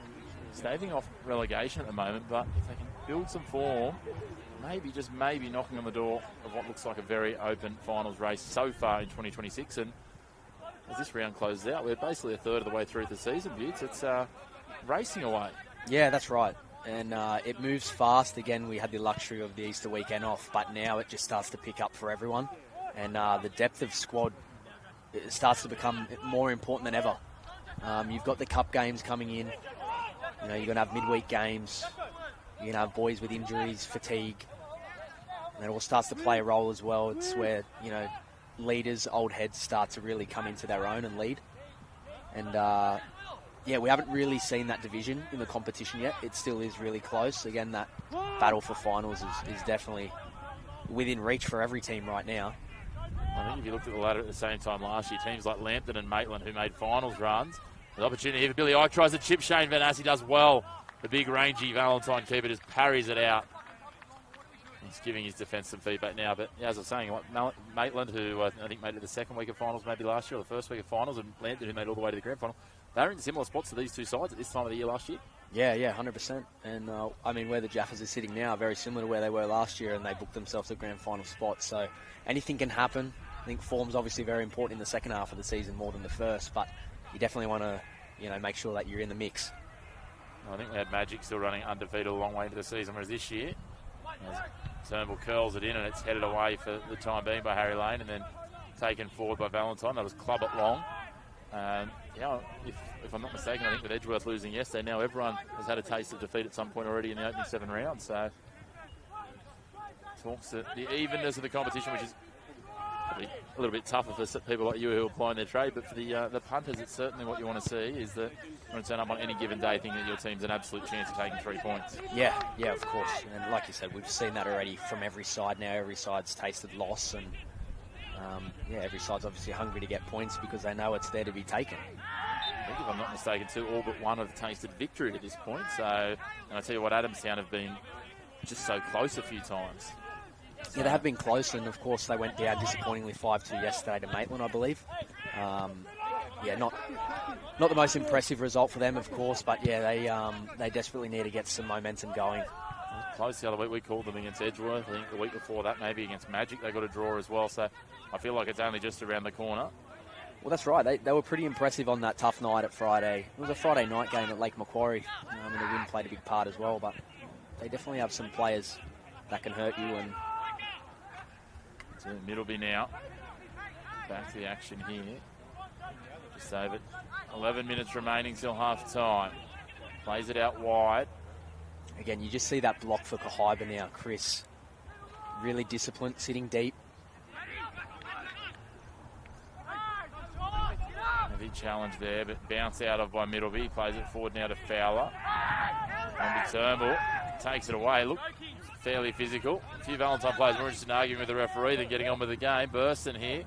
staving off relegation at the moment, but if they can build some form, maybe knocking on the door of what looks like a very open finals race so far in 2026. And as this round closes out, we're basically a third of the way through the season, Butts. It's racing away. Yeah, that's right. And it moves fast. Again, we had the luxury of the Easter weekend off, but now it just starts to pick up for everyone. And the depth of squad starts to become more important than ever. You've got the cup games coming in. You're going to have midweek games. You're going to have boys with injuries, fatigue. And it all starts to play a role as well. It's where, leaders, old heads start to really come into their own and lead. And, we haven't really seen that division in the competition yet. It still is really close. Again, that battle for finals is definitely within reach for every team right now. I think if you looked at the ladder at the same time last year, teams like Lambton and Maitland, who made finals runs, the opportunity here for Billy Ike tries to chip Shane Van Assey, does well. The big rangy Valentine keeper just parries it out. He's giving his defence some feedback now, but as I was saying, Maitland, who I think made it the second week of finals maybe last year, or the first week of finals, and Lambton, who made it all the way to the grand final, they're in similar spots to these two sides at this time of the year last year. Yeah, 100%. And, where the Jaffas are sitting now, very similar to where they were last year, and they booked themselves a grand final spot. So anything can happen. I think form's obviously very important in the second half of the season more than the first, but you definitely want to, make sure that you're in the mix. I think we had Magic still running undefeated a long way into the season, whereas this year, Turnbull curls it in and it's headed away for the time being by Harry Lane and then taken forward by Valentine. That was club it long. If I'm not mistaken, I think with Edgeworth losing yesterday, now everyone has had a taste of defeat at some point already in the opening 7 rounds. So talks to the evenness of the competition, which is probably a little bit tougher for people like you who are applying their trade, but for the punters, it's certainly what you want to see is that you want to turn up on any given day thinking that your team's an absolute chance of taking 3 points. Yeah, of course. And like you said, we've seen that already from every side now. Every side's tasted loss, and every side's obviously hungry to get points because they know it's there to be taken. I think if I'm not mistaken too, all but one have tasted victory at this point. So, and I tell you what, Adamstown have been just so close a few times. Yeah, they have been close, and of course they went down disappointingly 5-2 yesterday to Maitland, I believe. Not the most impressive result for them, of course, but they desperately need to get some momentum going. Close the other week, we called them against Edgeworth. I think the week before that, maybe against Magic, they got a draw as well. So I feel like it's only just around the corner. Well, that's right. They were pretty impressive on that tough night at Friday. It was a Friday night game at Lake Macquarie, and the wind played a big part as well. But they definitely have some players that can hurt you. And so Middleby now back to the action here. Just over 11 minutes remaining till half time. Plays it out wide. Again, you just see that block for Kahibah now, Chris. Really disciplined, sitting deep. Heavy challenge there, but bounce out of by Middleby. Plays it forward now to Fowler. On to Turnbull. Takes it away. Look, fairly physical. A few Valentine players more interested in arguing with the referee than getting on with the game. Burston here.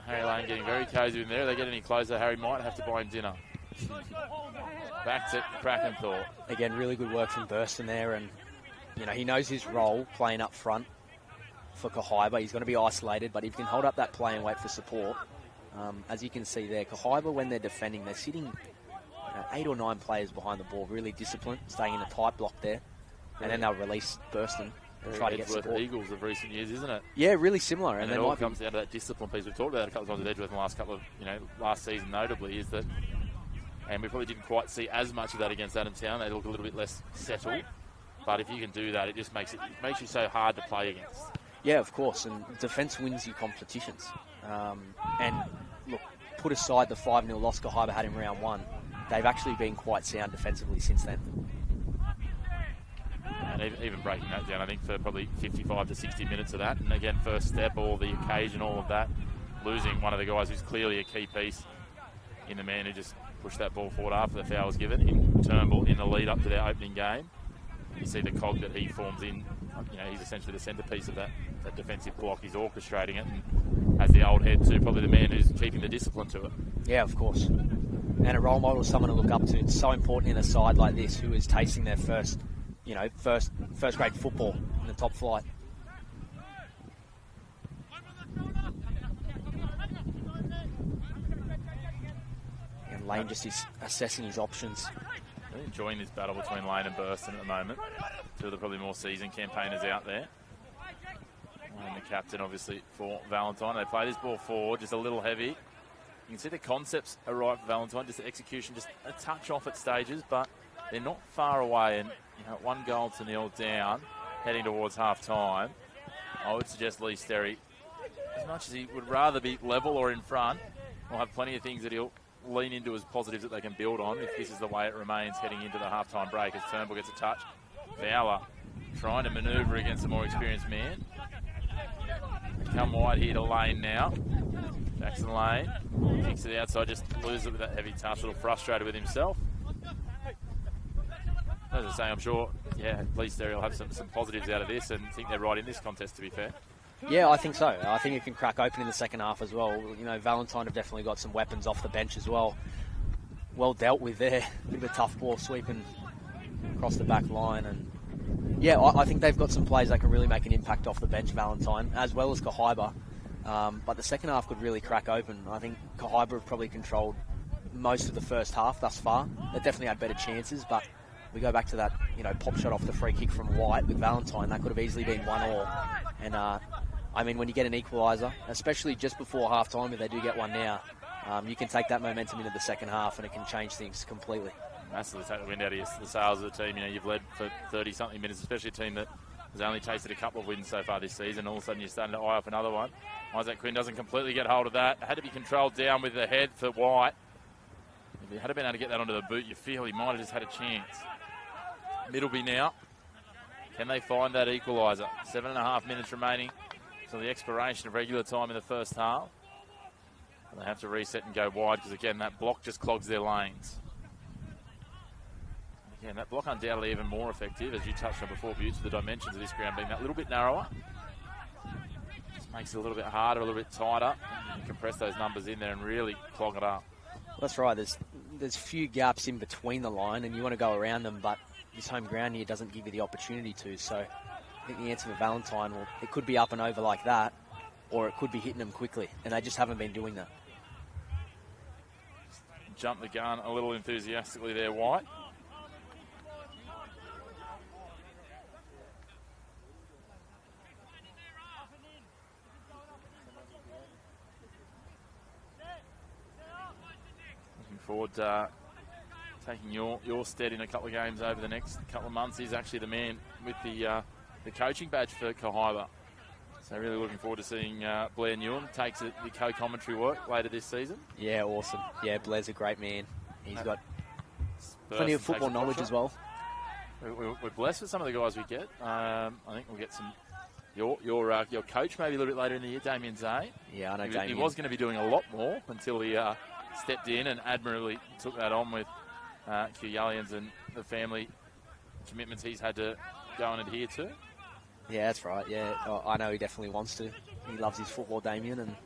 Harry Lane getting very cosy in there. If they get any closer, Harry might have to buy him dinner. Back to Krakenthorpe. Again, really good work from Burston there, and You know, he knows his role playing up front for Kahibah. He's going to be isolated, but if he can hold up that play and wait for support, as you can see there, Kahibah, when they're defending, they're sitting 8 or 9 players behind the ball, really disciplined, staying in a tight block there, and then they'll release Burston and try to get support. Eagles of recent years, isn't it? Yeah, really similar. And it all comes down to that discipline piece. We've talked about it a couple of times with Edgeworth in the last couple of, last season notably, is that, and we probably didn't quite see as much of that against Adamstown. They look a little bit less settled. But if you can do that, it just makes you so hard to play against. Yeah, of course. And defence wins you competitions. And look, put aside the 5-0 loss Kahibah had in round 1, they've actually been quite sound defensively since then. And even breaking that down, I think, for probably 55 to 60 minutes of that. And again, first step, all the occasion, all of that. Losing one of the guys who's clearly a key piece in the man who just pushed that ball forward after the foul was given, in Turnbull, in the lead up to their opening game. You see the cog that he forms in. He's essentially the centrepiece of that defensive block. He's orchestrating it, and as the old head too, probably the man who's keeping the discipline to it. Yeah, of course. And a role model is someone to look up to. It's so important in a side like this who is tasting their first grade football in the top flight. And Lane just is assessing his options. Really enjoying this battle between Lane and Burston at the moment. Two of the probably more seasoned campaigners out there. And the captain, obviously, for Valentine. They play this ball forward, just a little heavy. You can see the concepts are right for Valentine, just the execution, just a touch off at stages, but they're not far away. And 1-0 down, heading towards half-time. I would suggest Lee Sterry, as much as he would rather be level or in front, will have plenty of things that he'll lean into as positives that they can build on if this is the way it remains heading into the half-time break, as Turnbull gets a touch. Fowler trying to manoeuvre against a more experienced man. Come wide here to Lane now. Jackson Lane kicks to the outside, just loses it with that heavy touch, a little frustrated with himself. As I say, I'm sure, Lee Sterry will have some positives out of this, and think they're right in this contest, to be fair. Yeah, I think so. I think it can crack open in the second half as well. Valentine have definitely got some weapons off the bench as well. Well dealt with there. A bit of a tough ball sweeping across the back line. And yeah, I think they've got some players that can really make an impact off the bench, Valentine, as well as Kahibah. But the second half could really crack open. I think Kahibah have probably controlled most of the first half thus far. They definitely had better chances, but we go back to that, pop shot off the free kick from White with Valentine. That could have easily been 1-1. And when you get an equaliser, especially just before half-time, if they do get one now, you can take that momentum into the second half and it can change things completely. Massively take the wind out of the sails of the team. You've led for 30-something minutes, especially a team that has only tasted a couple of wins so far this season. All of a sudden, you're starting to eye off another one. Isaac Quinn doesn't completely get hold of that. Had to be controlled down with the head for White. If he had been able to get that onto the boot, you feel he might have just had a chance. Middleby now. Can they find that equaliser? 7.5 minutes remaining till the expiration of regular time in the first half. And they have to reset and go wide because, again, that block just clogs their lanes. Again, that block undoubtedly even more effective, as you touched on before, Butts, with the dimensions of this ground being that little bit narrower. Just makes it a little bit harder, a little bit tighter. You can compress those numbers in there and really clog it up. That's right. There's few gaps in between the line, and you want to go around them, but this home ground here doesn't give you the opportunity to. So I think the answer for Valentine, it could be up and over like that, or it could be hitting them quickly, and they just haven't been doing that. Jump the gun a little enthusiastically there, White. Looking forward to taking your stead in a couple of games over the next couple of months. He's actually the man with the coaching badge for Kahibah. So really looking forward to seeing Blair Newen takes the co-commentary work later this season. Yeah, awesome. Yeah, Blair's a great man. He's got plenty of football knowledge as well. We're blessed with some of the guys we get. I think we'll get some. Your coach maybe a little bit later in the year, Damien Zay. Yeah, I know Damien. He was going to be doing a lot more until he stepped in and admirably took that on with Q Yallians and the family commitments he's had to go and adhere to. Yeah, that's right. Yeah, I know he definitely wants to. He loves his football, Damien, and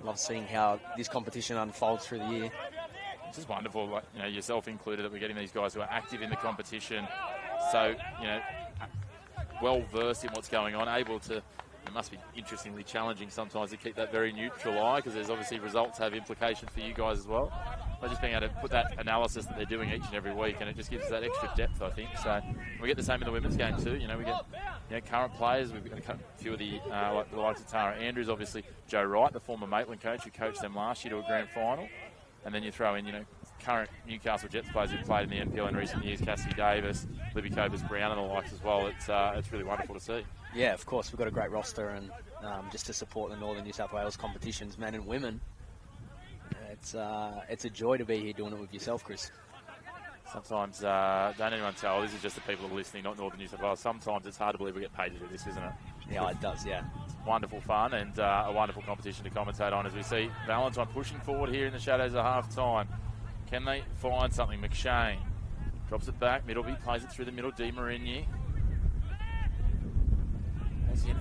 loves seeing how this competition unfolds through the year. It's just wonderful, like, yourself included, that we're getting these guys who are active in the competition. So, well versed in what's going on, able to. It must be interestingly challenging sometimes to keep that very neutral eye, because there's obviously results have implications for you guys as well. But just being able to put that analysis that they're doing each and every week, and it just gives us that extra depth, I think. So we get the same in the women's game too. We get current players. We've got a few of the likes of Tara Andrews, obviously Joe Wright, the former Maitland coach who coached them last year to a grand final, and then you throw in current Newcastle Jets players who've played in the NPL in recent years, Cassie Davis, Libby Copers-Brown and the likes as well. It's really wonderful to see. Yeah, of course, we've got a great roster, and just to support the Northern New South Wales competitions, men and women, it's a joy to be here doing it with yourself, Chris. Sometimes, don't anyone tell, this is just the people that are listening, not Northern New South Wales. Sometimes it's hard to believe we get paid to do this, isn't it? Yeah, it does, yeah. It's wonderful fun and a wonderful competition to commentate on as we see Valentine pushing forward here in the shadows of half-time. Can they find something? McShane drops it back. Middleby plays it through the middle. Di Marigny. As in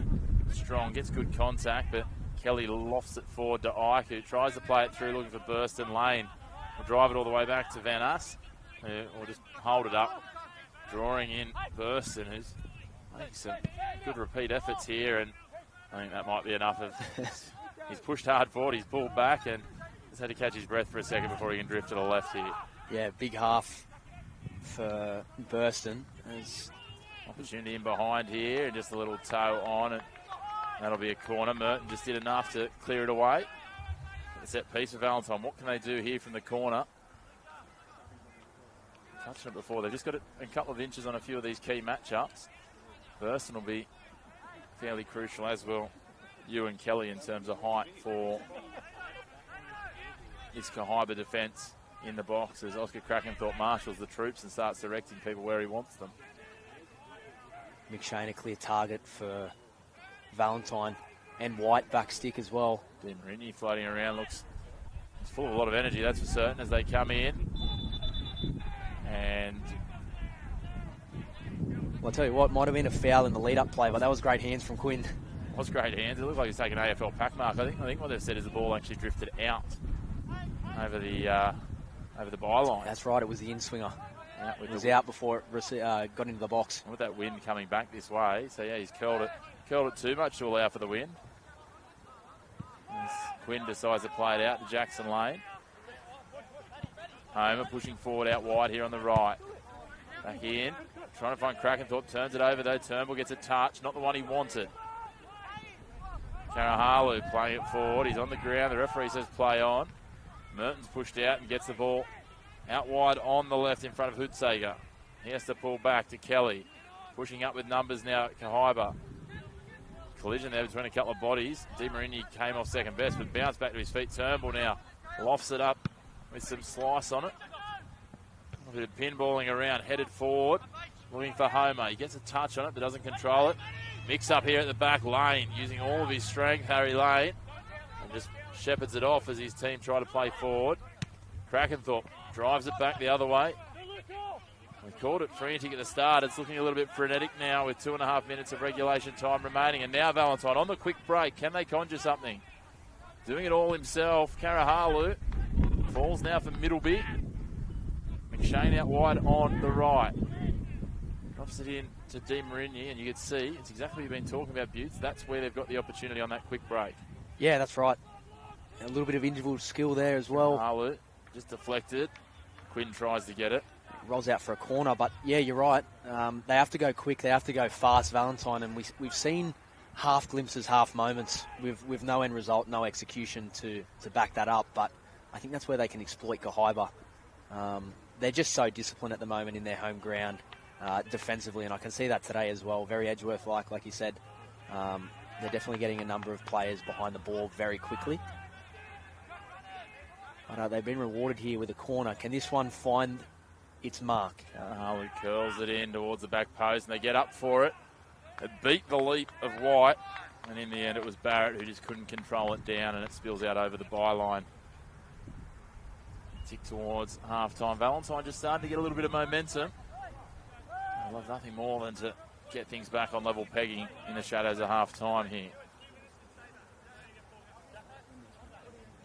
strong, gets good contact, but Kelly lofts it forward to Ike, who tries to play it through, looking for Burston. Lane will drive it all the way back to Van Ass, or just hold it up, drawing in Burston, who's making some good repeat efforts here, and I think that might be enough of. He's pushed hard forward, he's pulled back, and just had to catch his breath for a second before he can drift to the left here. Yeah, big half for Burston. Opportunity in behind here, and just a little toe on, and that'll be a corner. Merton just did enough to clear it away. The set piece for Valentine. What can they do here from the corner? Touched it before. They've just got a couple of inches on a few of these key matchups. Burston will be fairly crucial, as will you and Kelly, in terms of height for this Kahibah defence in the box, as Oscar Krakenthorpe marshals the troops and starts directing people where he wants them. McShane a clear target for Valentine, and White back stick as well. Di Marigny floating around, looks full of a lot of energy, that's for certain, as they come in. And well, I'll tell you what, might have been a foul in the lead-up play, but that was great hands from Quinn. It was great hands. It looked like he's taking an AFL pack mark. I think what they've said is the ball actually drifted out over the byline. That's right, it was the in-swinger. Yeah, it was out before it got into the box. With that wind coming back this way, so yeah, he's curled it too much to allow for the wind. As Quinn decides to play it out to Jackson Lane. Homer pushing forward out wide here on the right. Back in, trying to find Krakenthorpe, turns it over though. Turnbull gets a touch, not the one he wanted. Karahalu playing it forward, he's on the ground, the referee says play on. Merton's pushed out and gets the ball out wide on the left in front of Hootsager. He has to pull back to Kelly. Pushing up with numbers now at Kahibah. Collision there between a couple of bodies. Di Marigny came off second best, but bounced back to his feet. Turnbull now lofts it up with some slice on it. A bit of pinballing around, headed forward, looking for Homer. He gets a touch on it, but doesn't control it. Mix up here at the back. Lane using all of his strength, Harry Lane, and just shepherds it off as his team try to play forward. Krakenthorpe drives it back the other way. We called it frantic at the start. It's looking a little bit frenetic now with 2.5 minutes of regulation time remaining. And now Valentine on the quick break. Can they conjure something? Doing it all himself. Karahalu falls now for Middleby. McShane out wide on the right. Drops it in to Di Marigny, and you can see it's exactly what you've been talking about, Butts. That's where they've got the opportunity on that quick break. Yeah, that's right. A little bit of individual skill there as well. Karahalu just deflected. Quinn tries to get it. Rolls out for a corner, but yeah, you're right. They have to go quick. They have to go fast, Valentine, and we've seen half glimpses, half moments with no end result, no execution to back that up. But I think that's where they can exploit Kahibah. They're just so disciplined at the moment in their home ground defensively, and I can see that today as well. Very Edgeworth-like you said. They're definitely getting a number of players behind the ball very quickly. But they've been rewarded here with a corner. Can this one find its mark? He curls it in towards the back post, and they get up for it. It beat the leap of White, and in the end it was Barrett who just couldn't control it down, and it spills out over the byline. Tick towards half-time. Valentine just starting to get a little bit of momentum. I love nothing more than to get things back on level pegging in the shadows of half-time here.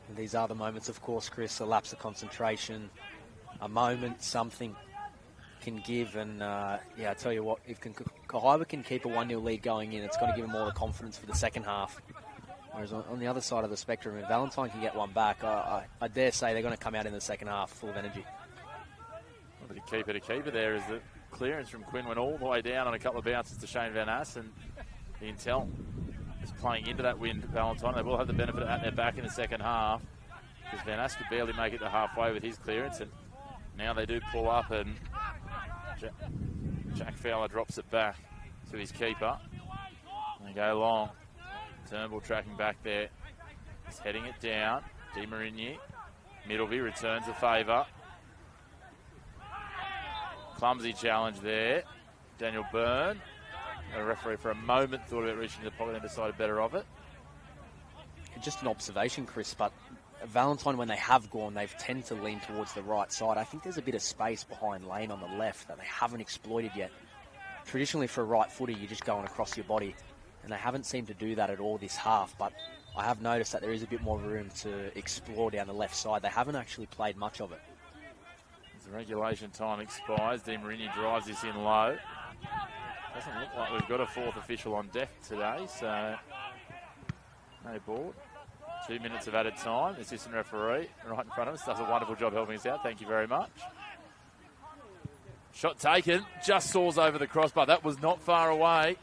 And these are the moments, of course, Chris, a lapse of concentration, a moment, something can give. And, yeah, I tell you what, if Kahibah can keep a 1-0 lead going in, it's going to give them all the confidence for the second half. Whereas on the other side of the spectrum, if Valentine can get one back, I dare say they're going to come out in the second half full of energy. Well, the keeper to keeper there is the clearance from Quinn went all the way down on a couple of bounces to Shane Van Ass, and the intel is playing into that wind, Valentine. They will have the benefit at their back in the second half, because Van Ass could barely make it to halfway with his clearance, and now they do pull up, and Jack Fowler drops it back to his keeper. And they go long. Turnbull tracking back there. He's heading it down. Di Marigny. Middleby returns a favour. Clumsy challenge there. Daniel Byrne. The referee for a moment thought about reaching the pocket and decided better of it. Just an observation, Chris, but Valentine, when they have gone, they've tended to lean towards the right side. I think there's a bit of space behind Lane on the left that they haven't exploited yet. Traditionally, for a right footer, you're just going across your body, and they haven't seemed to do that at all this half. But I have noticed that there is a bit more room to explore down the left side. They haven't actually played much of it. As the regulation time expires, Di Marigny drives this in low. Doesn't look like we've got a fourth official on deck today, so no board. 2 minutes of added time. The assistant referee right in front of us does a wonderful job helping us out. Thank you very much. Shot taken, just soars over the crossbar. That was not far away.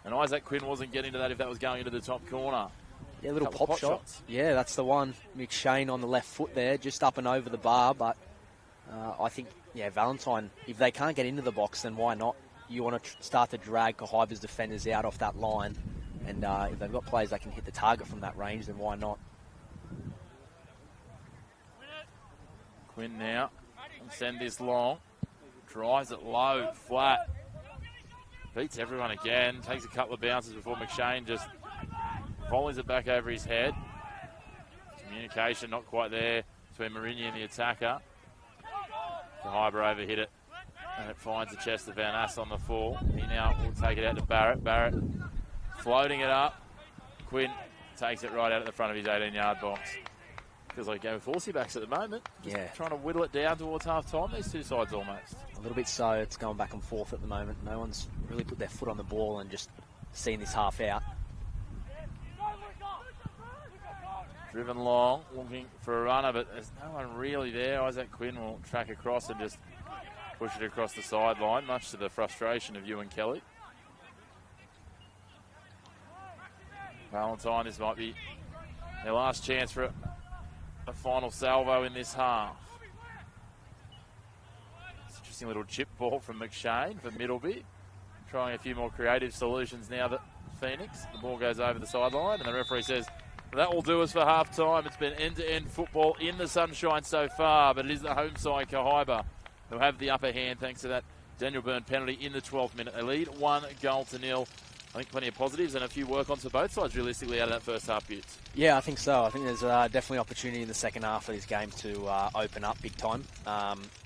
And Isaac Quinn wasn't getting to that if that was going into the top corner. Yeah, little pop shot. Shots. Yeah, that's the one. McShane on the left foot there, just up and over the bar. But I think, yeah, Valentine, if they can't get into the box, then why not? You want to start to drag Kahibah's defenders out off that line. And if they've got players that can hit the target from that range, then why not? Quinn now can send this long. Drives it low, flat. Beats everyone again. Takes a couple of bounces before McShane just volleys it back over his head. Communication not quite there between Marigny and the attacker. Kahibah overhit it. And it finds the chest of Van Ass on the full. He now will take it out to Barrett. Barrett floating it up. Quinn takes it right out at the front of his 18-yard box. Feels like a game of Forsey backs at the moment. Just trying to whittle it down towards half-time, these two sides almost. A little bit so. It's going back and forth at the moment. No one's really put their foot on the ball and just seen this half out. Driven long, looking for a runner, but there's no one really there. Isaac Quinn will track across and just push it across the sideline, much to the frustration of Ewan Kelly. Valentine, this might be their last chance for a final salvo in this half. It's an interesting little chip ball from McShane for Middleby. Trying a few more creative solutions now that Phoenix. The ball goes over the sideline and the referee says, that will do us for half-time. It's been end-to-end football in the sunshine so far, but it is the home side, Kahibah, who have the upper hand thanks to that Daniel Byrne penalty in the 12th minute. They lead 1-0. I think plenty of positives and a few work-ons for both sides realistically out of that first half, Butts. Yeah, I think so. I think there's definitely opportunity in the second half of this game to open up big time.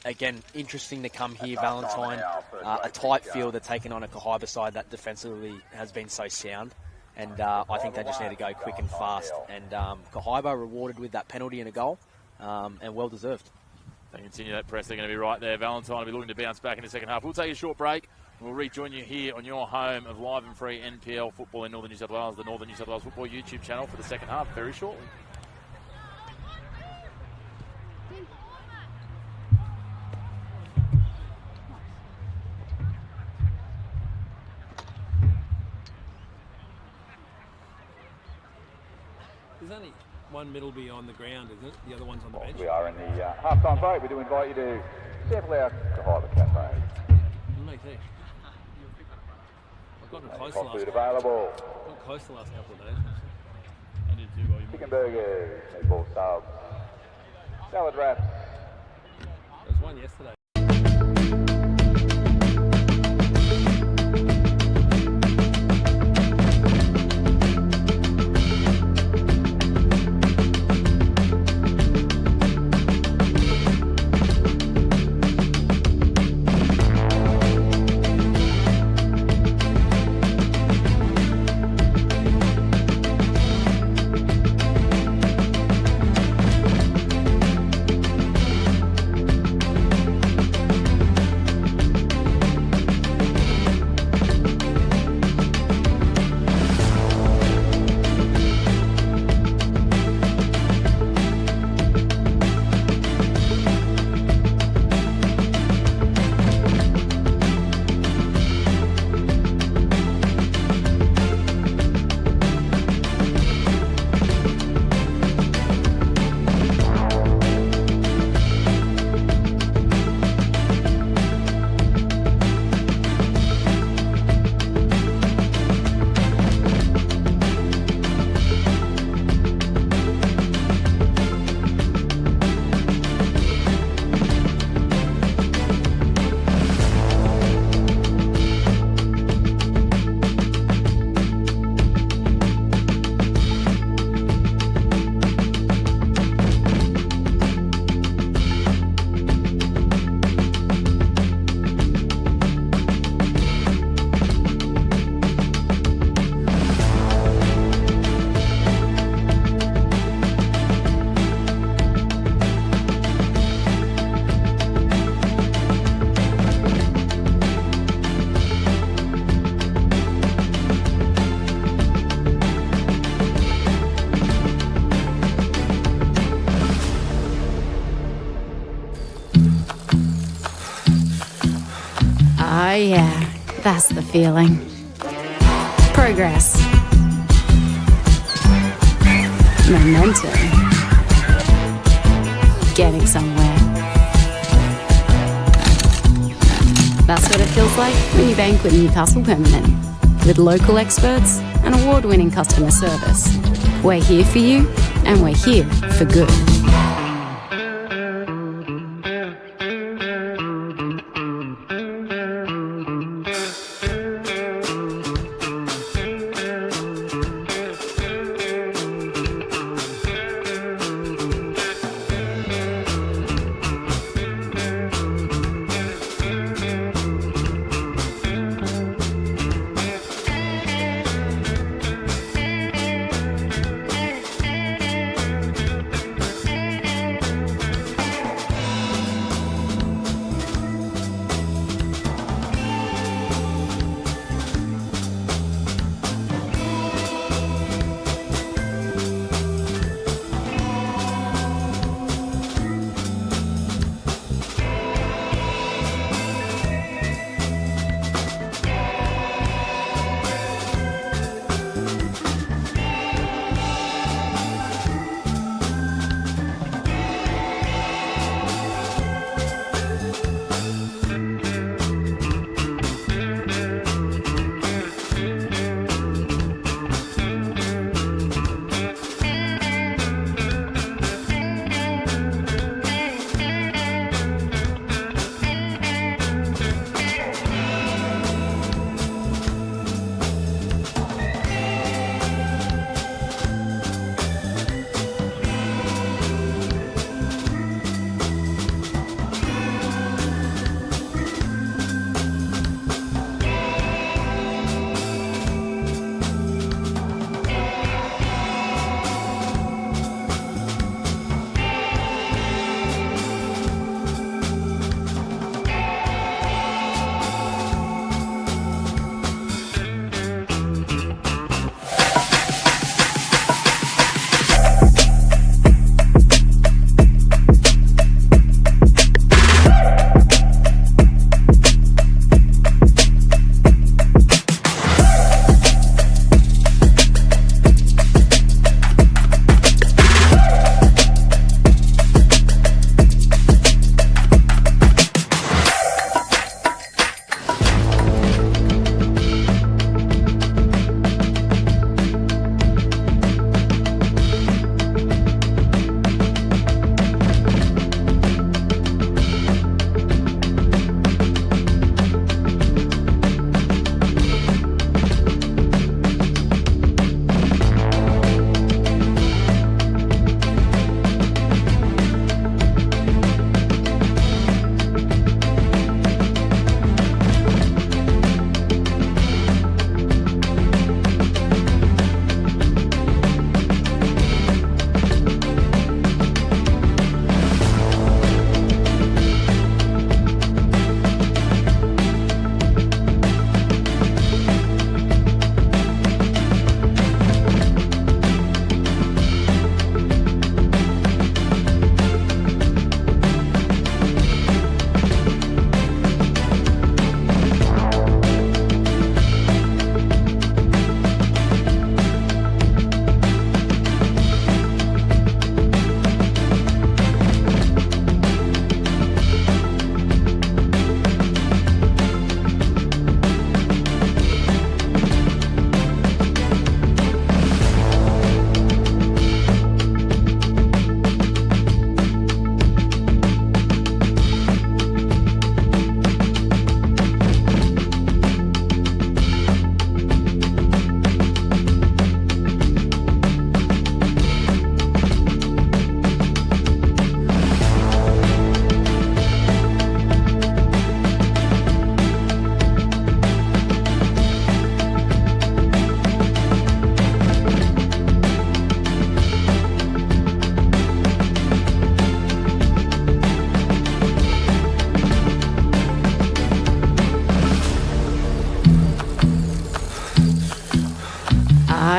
Again, interesting to come here, Valentine. A tight field, they're taking on a Kahibah side that defensively has been so sound. And I think they just need to go quick and fast. And Kahibah rewarded with that penalty and a goal, and well-deserved. They continue that press. They're going to be right there. Valentine will be looking to bounce back in the second half. We'll take a short break. We'll rejoin you here on your home of live and free NPL football in Northern New South Wales, the Northern New South Wales Football YouTube channel for the second half very shortly. There's only one Middleby on the ground, isn't it? The other one's on the bench. We are in the half-time break. We do invite you to sample our Kahibah Cafe. Mate, hey. I've gotten close Food available. got close the last couple of days. I did too. Well, Chicken burgers, meatball subs, salad wraps. There was one yesterday. Ah, yeah, that's the feeling. Progress. Momentum. Getting somewhere. That's what it feels like when you bank with Newcastle Permanent. With local experts and award-winning customer service. We're here for you, and we're here for good.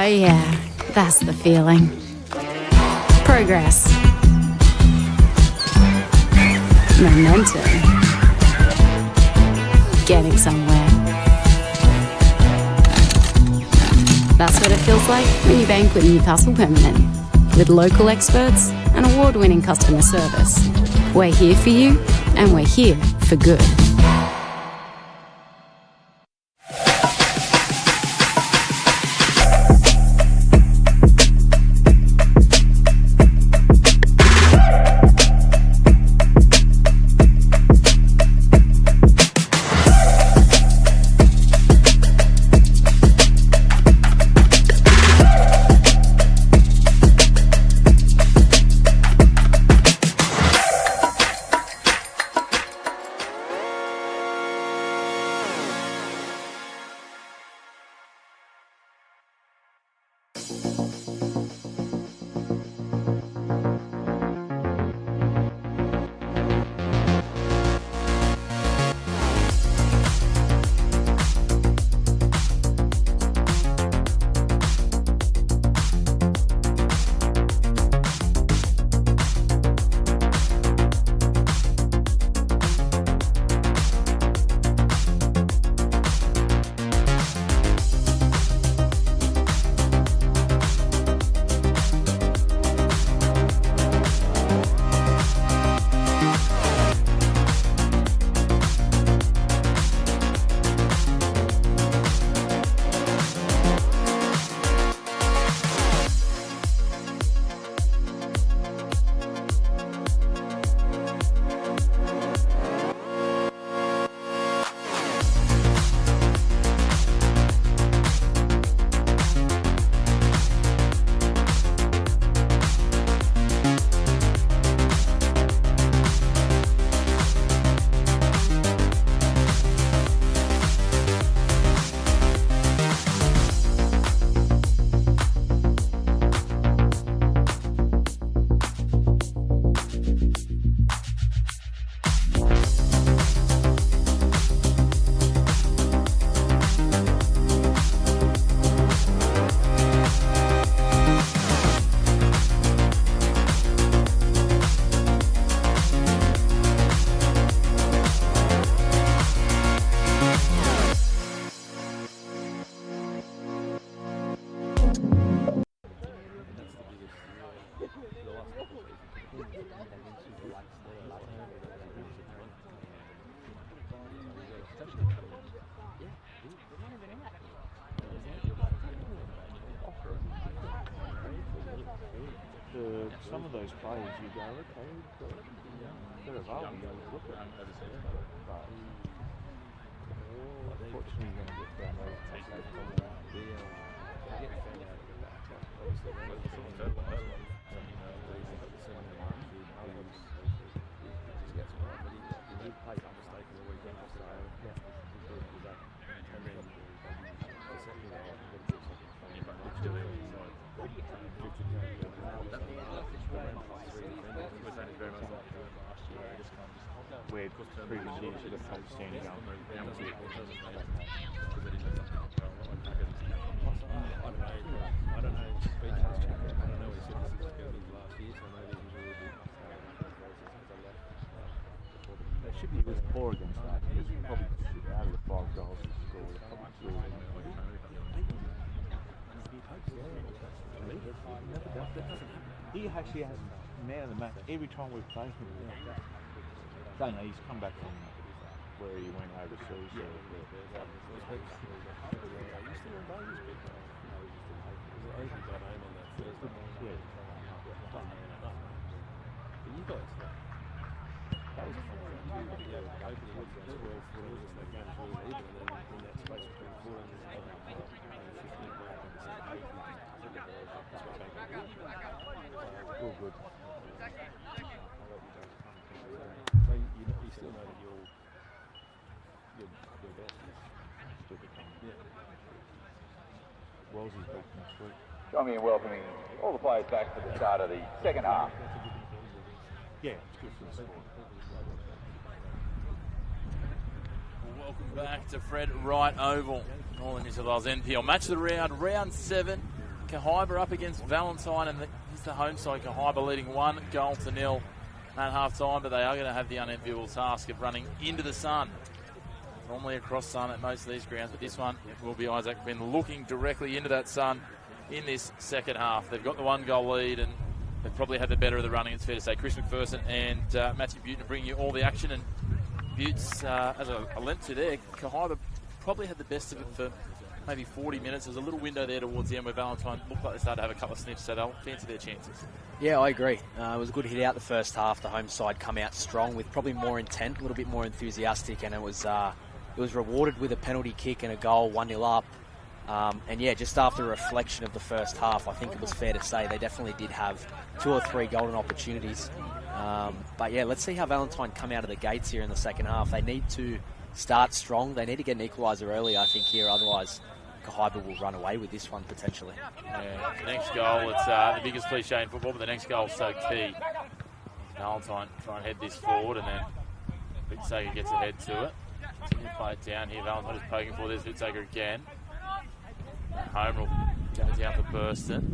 yeah, that's the feeling. Progress. Momentum. getting somewhere. That's what it feels like when you bank with Newcastle Permanent. With local experts and award-winning customer service. We're here for you, and we're here for good. Some of those players you go, okay, they're available, you look at them, but unfortunately you're going to get down there. Where previous years should have played standing up. I don't know. I don't know. Speed has changed. I don't know. He said this is going to be last year, so maybe he will be. They should be. He was poor against that. He was probably out of the 5 goals he scored. He actually has man of the match every time we've played him. Don't know, he's come back from where he went overseas. Yeah. All good. So you still know that your best is still to come. Yeah. Wellsy's back next week. Join me in welcoming all the players back to the start of the second half. Yeah, it's good for the sport. Welcome back to Fred Wright Oval, Northern New South Wales NPL. Match of the round, round 7. Kahibah up against Valentine, and here's the home side. Kahibah leading 1-0 at half time, but they are going to have the unenviable task of running into the sun Normally across sun at most of these grounds, but this one will be Isaac Quinn looking directly into that sun in this second half. They've got the 1-goal lead and they've probably had the better of the running, it's fair to say. Chris McPherson and Matthew Buton bringing you all the action, and Butts, as I lent to there, Kahibah probably had the best of it for maybe 40 minutes. There's a little window there towards the end where Valentine looked like they started to have a couple of sniffs, so they'll fancy their chances. Yeah, I agree. It was a good hit out the first half. The home side come out strong with probably more intent, a little bit more enthusiastic, and it was rewarded with a penalty kick and a goal, 1-0 up. And yeah, just after a reflection of the first half, I think it was fair to say they definitely did have 2 or 3 golden opportunities. But yeah, let's see how Valentine come out of the gates here in the second half. They need to start strong. They need to get an equaliser early, I think, here. Otherwise, Kahibah will run away with this one potentially. Yeah, the next goal, it's the biggest cliche in football, but the next goal is so key. Valentine try and head this forward, and then Bitsager gets ahead to it. Continue to play it down here. Valentine is poking for this. Bitsager again. Homer will go down for Burston.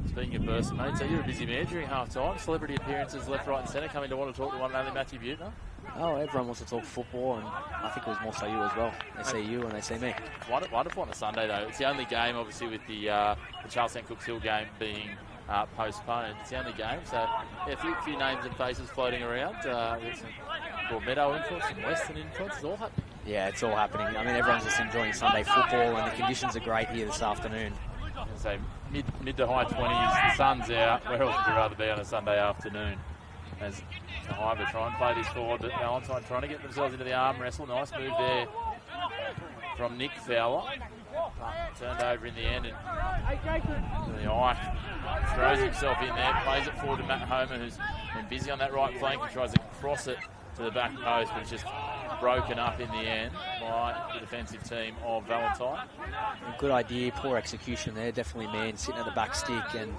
Speaking of Burston, mate, so you're a busy man during half-time. Celebrity appearances left, right and centre. Coming to want to talk to one and only Matthew Buton. Oh, everyone wants to talk football, and I think it was more so you as well. They see you and they see me. It's wonderful on a Sunday, though. It's the only game, obviously, with the Charles St. Cook's Hill game being postponed. It's the only game, so yeah, a few names and faces floating around. There's some Broadmeadow influence, some Western influence. It's all happening. Yeah, it's all happening. I mean, everyone's just enjoying Sunday football, and the conditions are great here this afternoon. So mid to high 20s, the sun's out. Where else would you rather be on a Sunday afternoon? As Kahibah try and play this forward, but Valentine trying to get themselves into the arm wrestle. Nice move there from Nick Fowler. Turned over in the end, and the Ike throws himself in there, plays it forward to Matt Homer, who's been busy on that right flank, and tries to cross it to the back post, but it's just broken up in the end by the defensive team of Valentine. Good idea, poor execution there. Definitely man sitting at the back stick, and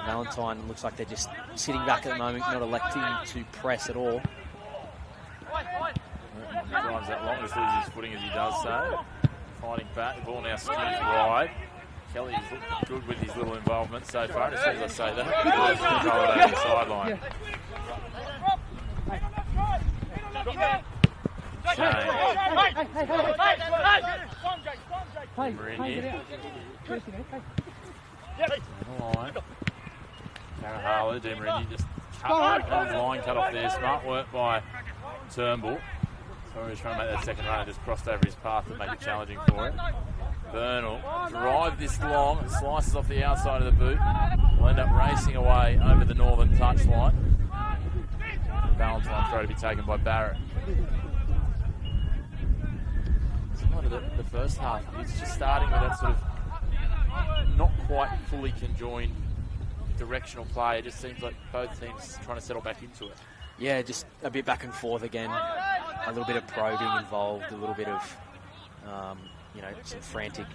Valentine looks like they're just sitting back at the moment, not electing to press at all. Drives that long, just loses his footing as he does so. Fighting back, the ball now skews wide. Kelly's looked good with his little involvement so far, and as soon as I say that, he's control it over the sideline. Karahala, Demerini just cut the line cut off there. Smart work by Turnbull. So he's trying to make that second run and just crossed over his path to make it challenging for it. Burnell drive this long, and slices off the outside of the boot. Will end up racing away over the northern touchline. Valentine throw to be taken by Barrett. Similar to the first half, it's just starting with that sort of not quite fully conjoined directional play. It just seems like both teams trying to settle back into it. Yeah, just a bit back and forth again. A little bit of probing involved, a little bit of, some frantic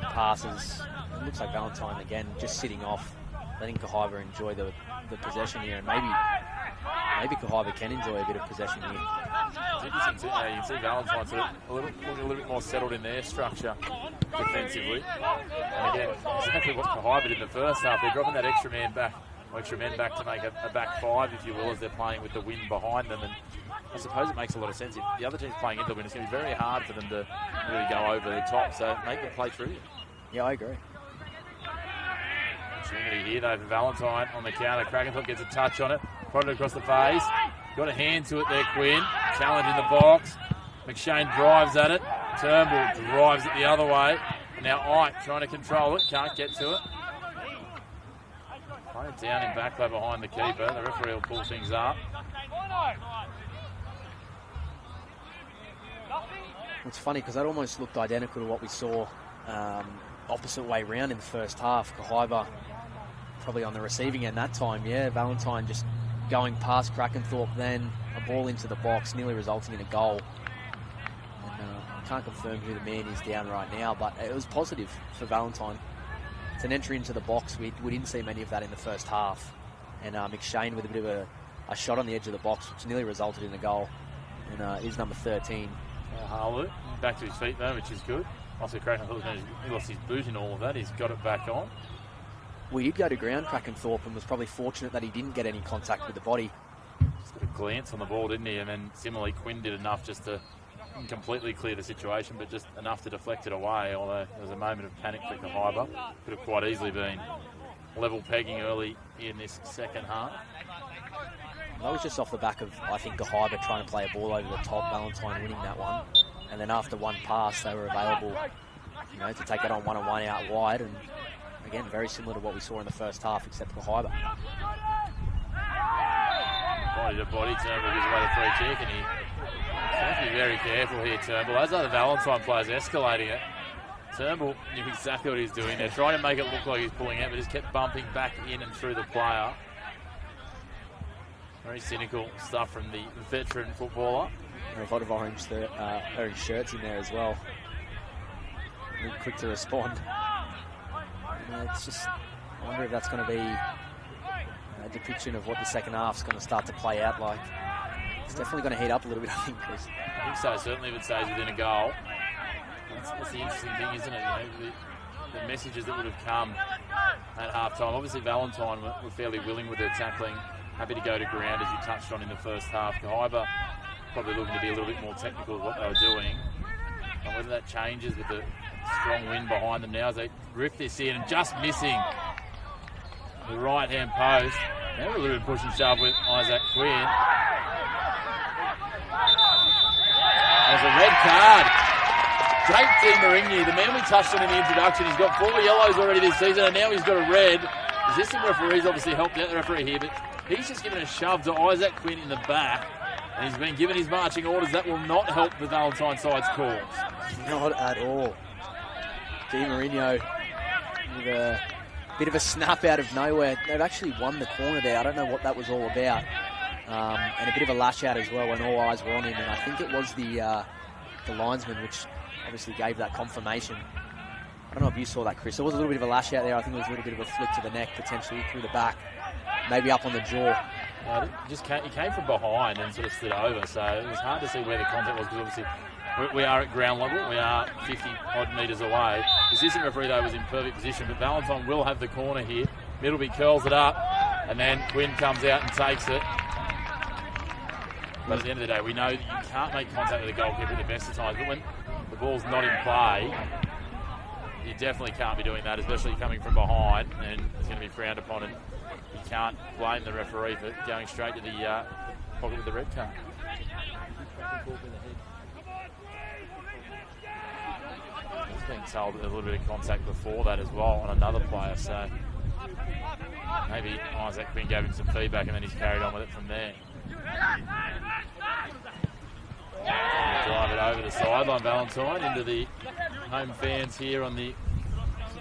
passes. It looks like Valentine again just sitting off, letting Kahibah enjoy the possession here, and maybe Kahibah can enjoy a bit of possession here. It's interesting too. You can see Valentine sort of looking a little bit more settled in their structure defensively. And again, exactly what Kahibah did in the first half. They're dropping that extra men back to make a back five, if you will, as they're playing with the wind behind them. And I suppose it makes a lot of sense. If the other team's playing into the wind, it's going to be very hard for them to really go over the top. So make them play through you. Yeah, I agree. Opportunity here though for Valentine on the counter. Krakenthorpe gets a touch on it, prodded across the face. Got a hand to it there, Quinn. Challenge in the box. McShane drives at it. Turnbull drives it the other way. And now Ike trying to control it, can't get to it. Play it down in back low behind the keeper. The referee will pull things up. It's funny because that almost looked identical to what we saw opposite way round in the first half. Kahibah probably on the receiving end that time. Yeah, Valentine just going past Krakenthorpe, then a ball into the box, nearly resulting in a goal. And, can't confirm who the man is down right now, but it was positive for Valentine. It's an entry into the box. We didn't see many of that in the first half. And McShane with a bit of a shot on the edge of the box, which nearly resulted in a goal. And is number 13. Harwood back to his feet though, which is good. Also, Krakenthorpe, he lost his boot in all of that. He's got it back on. We did go to ground, Krakenthorpe, and was probably fortunate that he didn't get any contact with the body. Just got a glance on the ball, didn't he? And then similarly, Quinn did enough just to didn't completely clear the situation, but just enough to deflect it away, although there was a moment of panic for Kahibah. Could have quite easily been level pegging early in this second half. That was just off the back of, I think, Kahibah trying to play a ball over the top, Valentine winning that one. And then after one pass, they were available, you know, to take it on one-on-one out wide. And again, very similar to what we saw in the first half, except Kahibah. Body to body, Turnbull gives away the free kick, and he has to be very careful here, Turnbull. As are the Valentine players escalating it. Turnbull knew exactly what he was doing there, trying to make it look like he was pulling out, but just kept bumping back in and through the player. Very cynical stuff from the veteran footballer. And a lot of orange shirts in there as well. Really quick to respond. It's just, I wonder if that's going to be a depiction of what the second half's going to start to play out like. It's definitely going to heat up a little bit, I think, Chris. I think so, certainly if it stays within a goal. That's the interesting thing, isn't it? You know, the messages that would have come at half-time. Obviously, Valentine were fairly willing with their tackling. Happy to go to ground, as you touched on in the first half. Kahibah probably looking to be a little bit more technical with what they were doing. And whether that changes with the strong wind behind them now as they rift this in and just missing the right-hand post. Now a little bit of push and shove with Isaac Quinn. There's a red card. Jake Di Marigny, the man we touched on in the introduction, he's got 4 yellows already this season, and now he's got a red. The assistant referee's obviously helped out the referee here, but he's just given a shove to Isaac Quinn in the back, and he's been given his marching orders. That will not help the Valentine side's cause. Not at all. Di Marigny with a bit of a snap out of nowhere. They've actually won the corner there. I don't know what that was all about. And a bit of a lash out as well when all eyes were on him. And I think it was the linesman which obviously gave that confirmation. I don't know if you saw that, Chris. There was a little bit of a lash out there. I think it was a little bit of a flick to the neck, potentially through the back, maybe up on the jaw. He came from behind and sort of slid over, so it was hard to see where the contact was, because obviously we are at ground level. We are 50-odd metres away. The assistant referee, though, was in perfect position, but Valentine will have the corner here. Middleby curls it up, and then Quinn comes out and takes it. But at the end of the day, we know that you can't make contact with the goalkeeper at the best of times, but when the ball's not in play, you definitely can't be doing that, especially coming from behind, and it's going to be frowned upon, and you can't blame the referee for going straight to the pocket with the red card. He's been told a little bit of contact before that as well on another player, so maybe Isaac Quinn gave him some feedback and then he's carried on with it from there. Drive it over the sideline, Valentine, into the home fans here on the,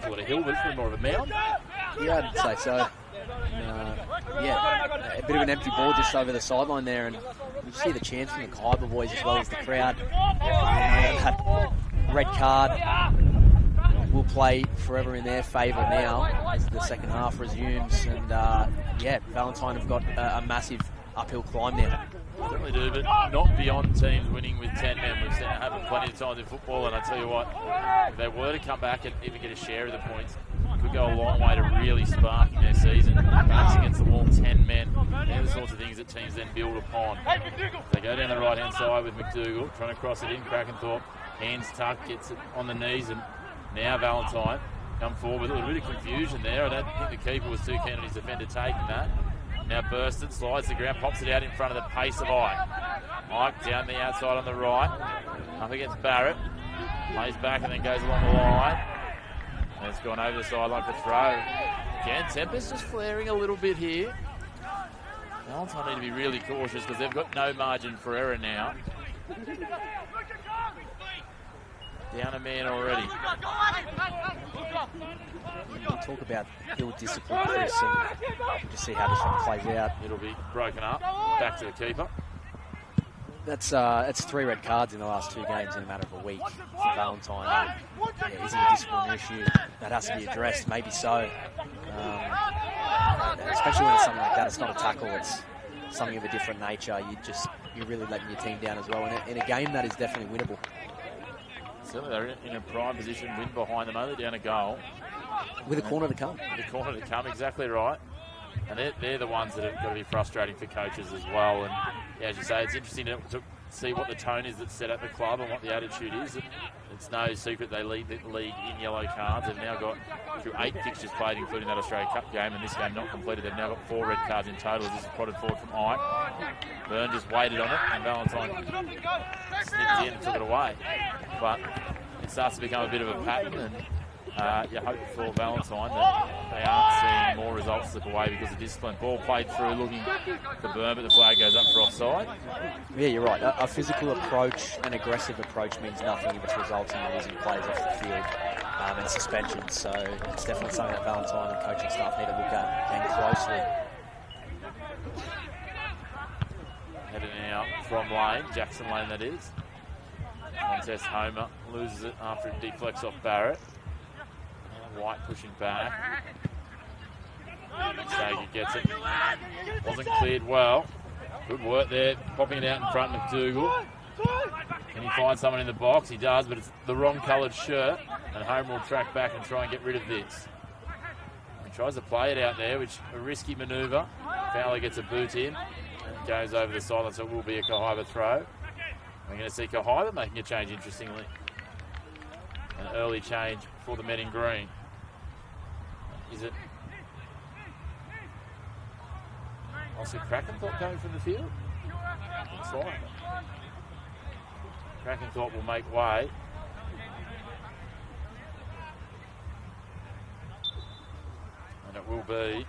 what, a hill, but it's more of a mound? Yeah, I'd say so. Yeah, a bit of an empty ball just over the sideline there, and you see the chance from the Kahibah boys as well as the crowd. That red card will play forever in their favour now as the second half resumes, and yeah, Valentine have got a massive uphill climb now. Certainly do, but not beyond teams winning with 10 men. We've seen it happen plenty of times in football, and I tell you what, if they were to come back and even get a share of the points, it could go a long way to really sparking their season. Backs against the wall, 10 men. They're the sorts of things that teams then build upon. They go down the right-hand side with McDougall, trying to cross it in. Krakenthorpe, hands tucked, gets it on the knees, and now Valentine come forward with a little bit of confusion there. I don't think the keeper was too keen on his defender taking that. Now bursts it, slides the ground, pops it out in front of the pace of Ike. Ike down the outside on the right, up against Barrett, plays back and then goes along the line. And it's gone over the sideline for throw. Again, temper's just flaring a little bit here. Valentine need to be really cautious because they've got no margin for error now. Down a man already. We'll talk about Hill discipline, Chris, and just see how this one plays out. It'll be broken up. Back to the keeper. That's 3 red cards in the last 2 games in a matter of a week for Valentine. Yeah, is it a discipline issue that has to be addressed? Maybe so. Especially when it's something like that. It's not a tackle. It's something of a different nature. You're really letting your team down as well. In a game that is definitely winnable. Certainly they're in a prime position, win behind them, only down a goal. With a corner to come. With a corner to come, exactly right. And they're the ones that have got to be frustrating for coaches as well. And yeah, as you say, it's interesting. It took see what the tone is that's set at the club and what the attitude is. It's no secret they lead the league in yellow cards. They've now got, through 8 fixtures played, including that Australia Cup game, and this game not completed, they've now got 4 red cards in total. This is prodded forward from Ike. Byrne just waited on it, and Valentine snipped in and took it away. But it starts to become a bit of a pattern, and you hope for Valentine that they aren't seeing more results slip away because of discipline. Ball played through, looking for Byrne, but the flag goes up for offside. Yeah, you're right. A physical approach, an aggressive approach means nothing if it's resulting in losing players off the field and suspension. So it's definitely something that Valentine and coaching staff need to look at and closely. Heading out from Lane, Jackson Lane that is. Contest Homer loses it after it deflects off Barrett. White pushing back. Sager gets it. Wasn't cleared well. Good work there, popping it out in front of McDougall. Can he find someone in the box? He does, but it's the wrong coloured shirt. And Homer will track back and try and get rid of this. He tries to play it out there, which is a risky manoeuvre. Fowler gets a boot in and goes over the sideline, so it will be a Kahibah throw. We're going to see Kahibah making a change, interestingly. An early change for the men in green. Is it Oscar Krakenthorpe coming from the field? Looks like it. Krakenthorpe will make way. And it will be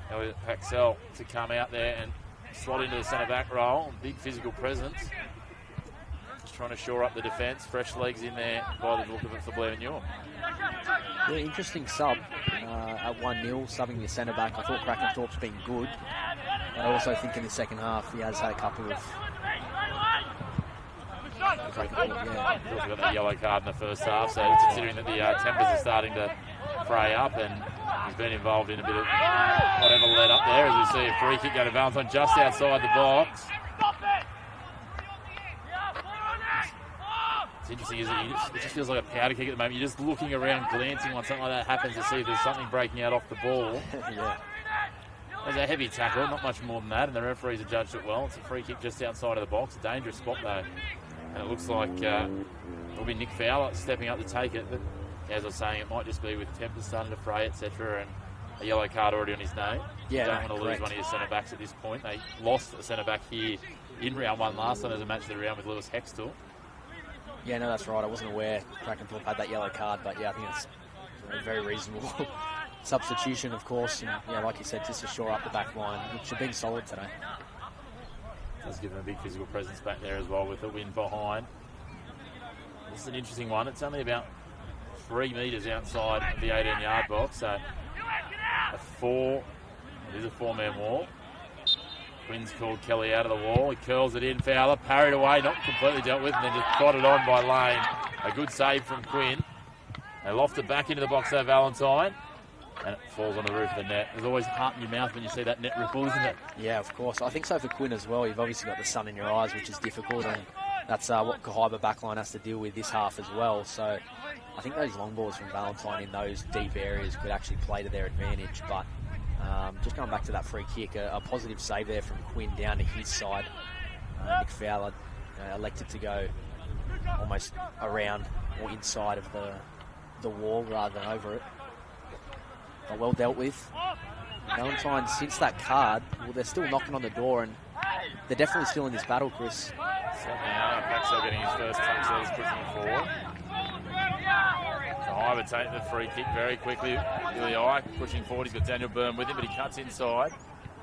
Elliot Paxell to come out there and slot into the centre-back role. Big physical presence. Just trying to shore up the defence. Fresh legs in there by the look of it for Blair Newell. Yeah, interesting sub at 1-0, subbing the centre-back. I thought Krakenthorpe's been good. I also think in the second half he has had a couple of... Yeah. He got that yellow card in the first half, so considering that the tempers are starting to fray up and he's been involved in a bit of whatever led up there, as we see a free kick go to Valentine just outside the box. It's interesting, isn't it? It just feels like a powder kick at the moment. You're just looking around, glancing when something like that happens to see if there's something breaking out off the ball. Yeah. There's a heavy tackle, not much more than that, and the referees have judged it well. It's a free kick just outside of the box. A dangerous spot, though. And it looks like it'll be Nick Fowler stepping up to take it. But as I was saying, it might just be with tempers starting to fray, etc., and a yellow card already on his name. Yeah, you don't want to lose one of your centre-backs at this point. They lost a centre-back here in round 1 last time. There's a match of the round with Lewis Hextall. Yeah, no, that's right. I wasn't aware Krakenthorpe had that yellow card, but yeah, I think it's a very reasonable substitution, of course. And yeah, like you said, just to shore up the back line, which have been solid today. Does give them a big physical presence back there as well with the wind behind. This is an interesting one. It's only about 3 metres outside of the 18-yard box, so it is a 4-man wall. Quinn's called Kelly out of the wall. He curls it in. Fowler parried away, not completely dealt with, and then just prodded on by Lane. A good save from Quinn. They loft it back into the box there, Valentine, and it falls on the roof of the net. There's always heart in your mouth when you see that net ripple, isn't it? Yeah, of course. I think so for Quinn as well. You've obviously got the sun in your eyes, which is difficult, and that's what Kahibah backline has to deal with this half as well. So I think those long balls from Valentine in those deep areas could actually play to their advantage, but just going back to that free kick, a positive save there from Quinn down to his side. Nick Fowler elected to go almost around or inside of the wall rather than over it. But well dealt with. Valentine, since that card, well, they're still knocking on the door, and they're definitely still in this battle, Chris. Certainly are. Paxell getting his first touch there, he's pushing forward. Kahibah take the free kick very quickly. Billy Ike pushing forward. He's got Daniel Byrne with him, but he cuts inside.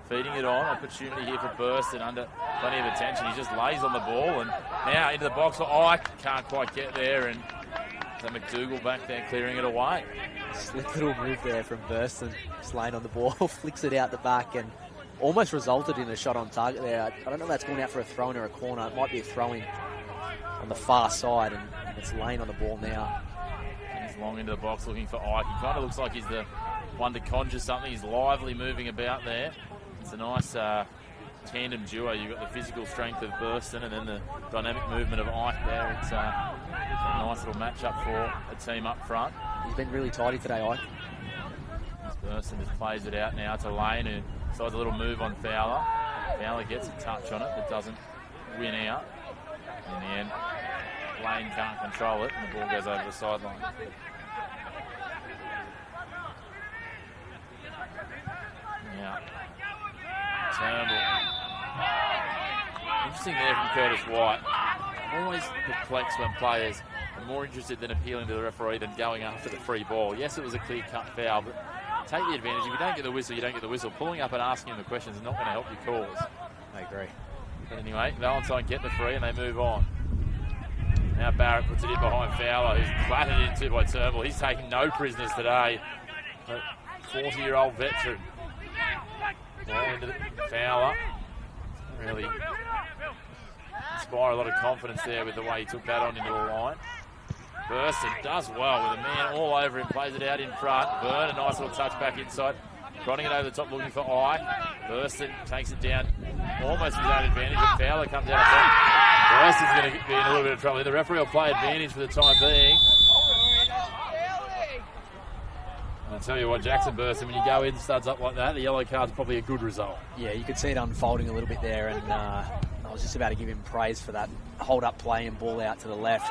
Feeding it on. Opportunity here for Burst, and under plenty of attention. He just lays on the ball, and now into the box for Ike. Can't quite get there, and so McDougall back there clearing it away. Slick little move there from Burst, and just laying on the ball, flicks it out the back, and almost resulted in a shot on target there. I don't know if that's going out for a throw-in or a corner. It might be a throw-in on the far side, and it's laying on the ball now. He's long into the box looking for Ike. He kind of looks like he's the one to conjure something. He's lively moving about there. It's a nice tandem duo. You've got the physical strength of Burston and then the dynamic movement of Ike there. It's a nice little match-up for a team up front. He's been really tidy today, Ike. Burston just plays it out now to Lane, who decides a little move on Fowler. Fowler gets a touch on it, but doesn't win out. In the end, Lane can't control it, and the ball goes over the sideline. Now, Turnbull. Interesting there from Curtis White. I'm always perplexed when players are more interested in appealing to the referee than going after the free ball. Yes, it was a clear-cut foul, but take the advantage. If you don't get the whistle, you don't get the whistle. Pulling up and asking him the questions is not going to help your cause. I agree. But anyway, Valentine get the free and they move on. Now Barrett puts it in behind Fowler, who's clattered into by Turnbull. He's taking no prisoners today. A 40-year-old veteran. Ball into the Fowler. Really inspire a lot of confidence there with the way he took that on into the line. Burston does well with a man all over him, plays it out in front. Byrne, a nice little touch back inside. Prodding it over the top, looking for Ike. Burston takes it down, almost his own advantage, but Fowler comes out of front. Burston's going to be in a little bit of trouble. The referee will play advantage for the time being. I'll tell you what, Jackson Burston, when you go in studs up like that, the yellow card's probably a good result. Yeah, you could see it unfolding a little bit there, and I was just about to give him praise for that hold-up play and ball out to the left,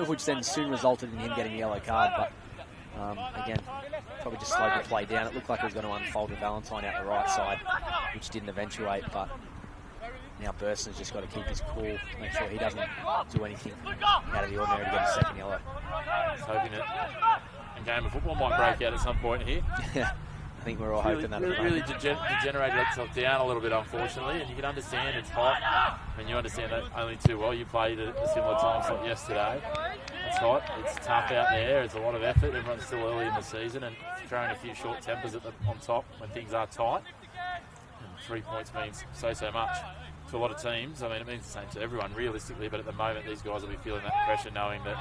which then soon resulted in him getting a yellow card, but again, probably just slowed the play down. It looked like it was going to unfold with Valentine out the right side, which didn't eventuate, but now Burston's just got to keep his cool, make sure he doesn't do anything out of the ordinary to get a second yellow. Just hoping that a game of football might break out at some point here. I think we're all hoping that. Really degenerated itself down a little bit, unfortunately, and you can understand it's hot, and you understand that only too well. You played at a similar time slot yesterday. It's hot, it's tough out there, it's a lot of effort. Everyone's still early in the season and throwing a few short tempers on top when things are tight. And 3 points means so much to a lot of teams. I mean, it means the same to everyone realistically, but at the moment these guys will be feeling that pressure, knowing that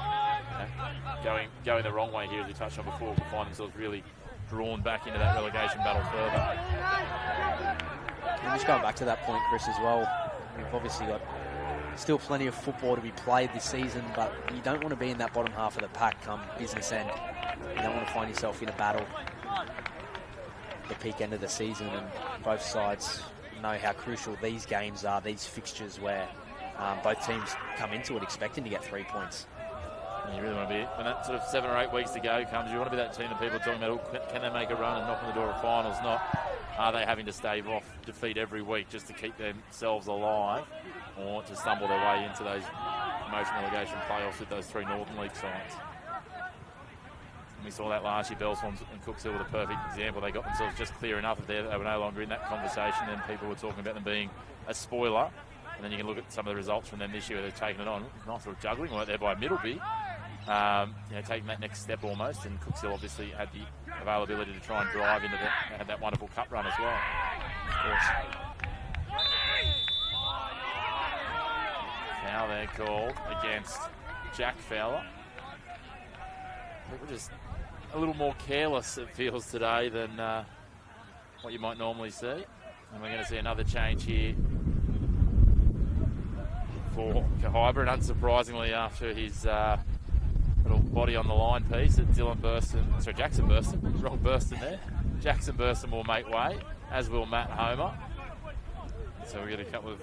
going the wrong way here, as we touched on before, will find themselves really drawn back into that relegation battle further. And just going back to that point, Chris, as well, we've obviously got still plenty of football to be played this season, but you don't want to be in that bottom half of the pack come business end. You don't want to find yourself in a battle at the peak end of the season, and both sides know how crucial these games are, these fixtures where both teams come into it expecting to get 3 points. You really want to be, when that sort of 7 or 8 weeks to go comes, you want to be that team that people are talking about, oh, can they make a run and knock on the door of finals? Not, are they having to stave off defeat every week just to keep themselves alive, or to stumble their way into those promotion relegation playoffs with those 3 Northern League sides? And we saw that last year. Bellswans and Cooksville were the perfect example. They got themselves just clear enough of there that they were no longer in that conversation, and people were talking about them being a spoiler. And then you can look at some of the results from them this year where they've taken it on. Nice little juggling right there by Middleby. Taking that next step almost, and Cooksville obviously had the availability to try and drive into that. Had that wonderful cup run as well. Of course. Foul there called against Jack Fowler. I think we're just a little more careless, it feels, today than what you might normally see. And we're going to see another change here for Kahibah, and unsurprisingly, after his little body on the line piece, that Jackson Burston, wrong Burston there. Jackson Burston will make way, as will Matt Homer. So we've got a couple of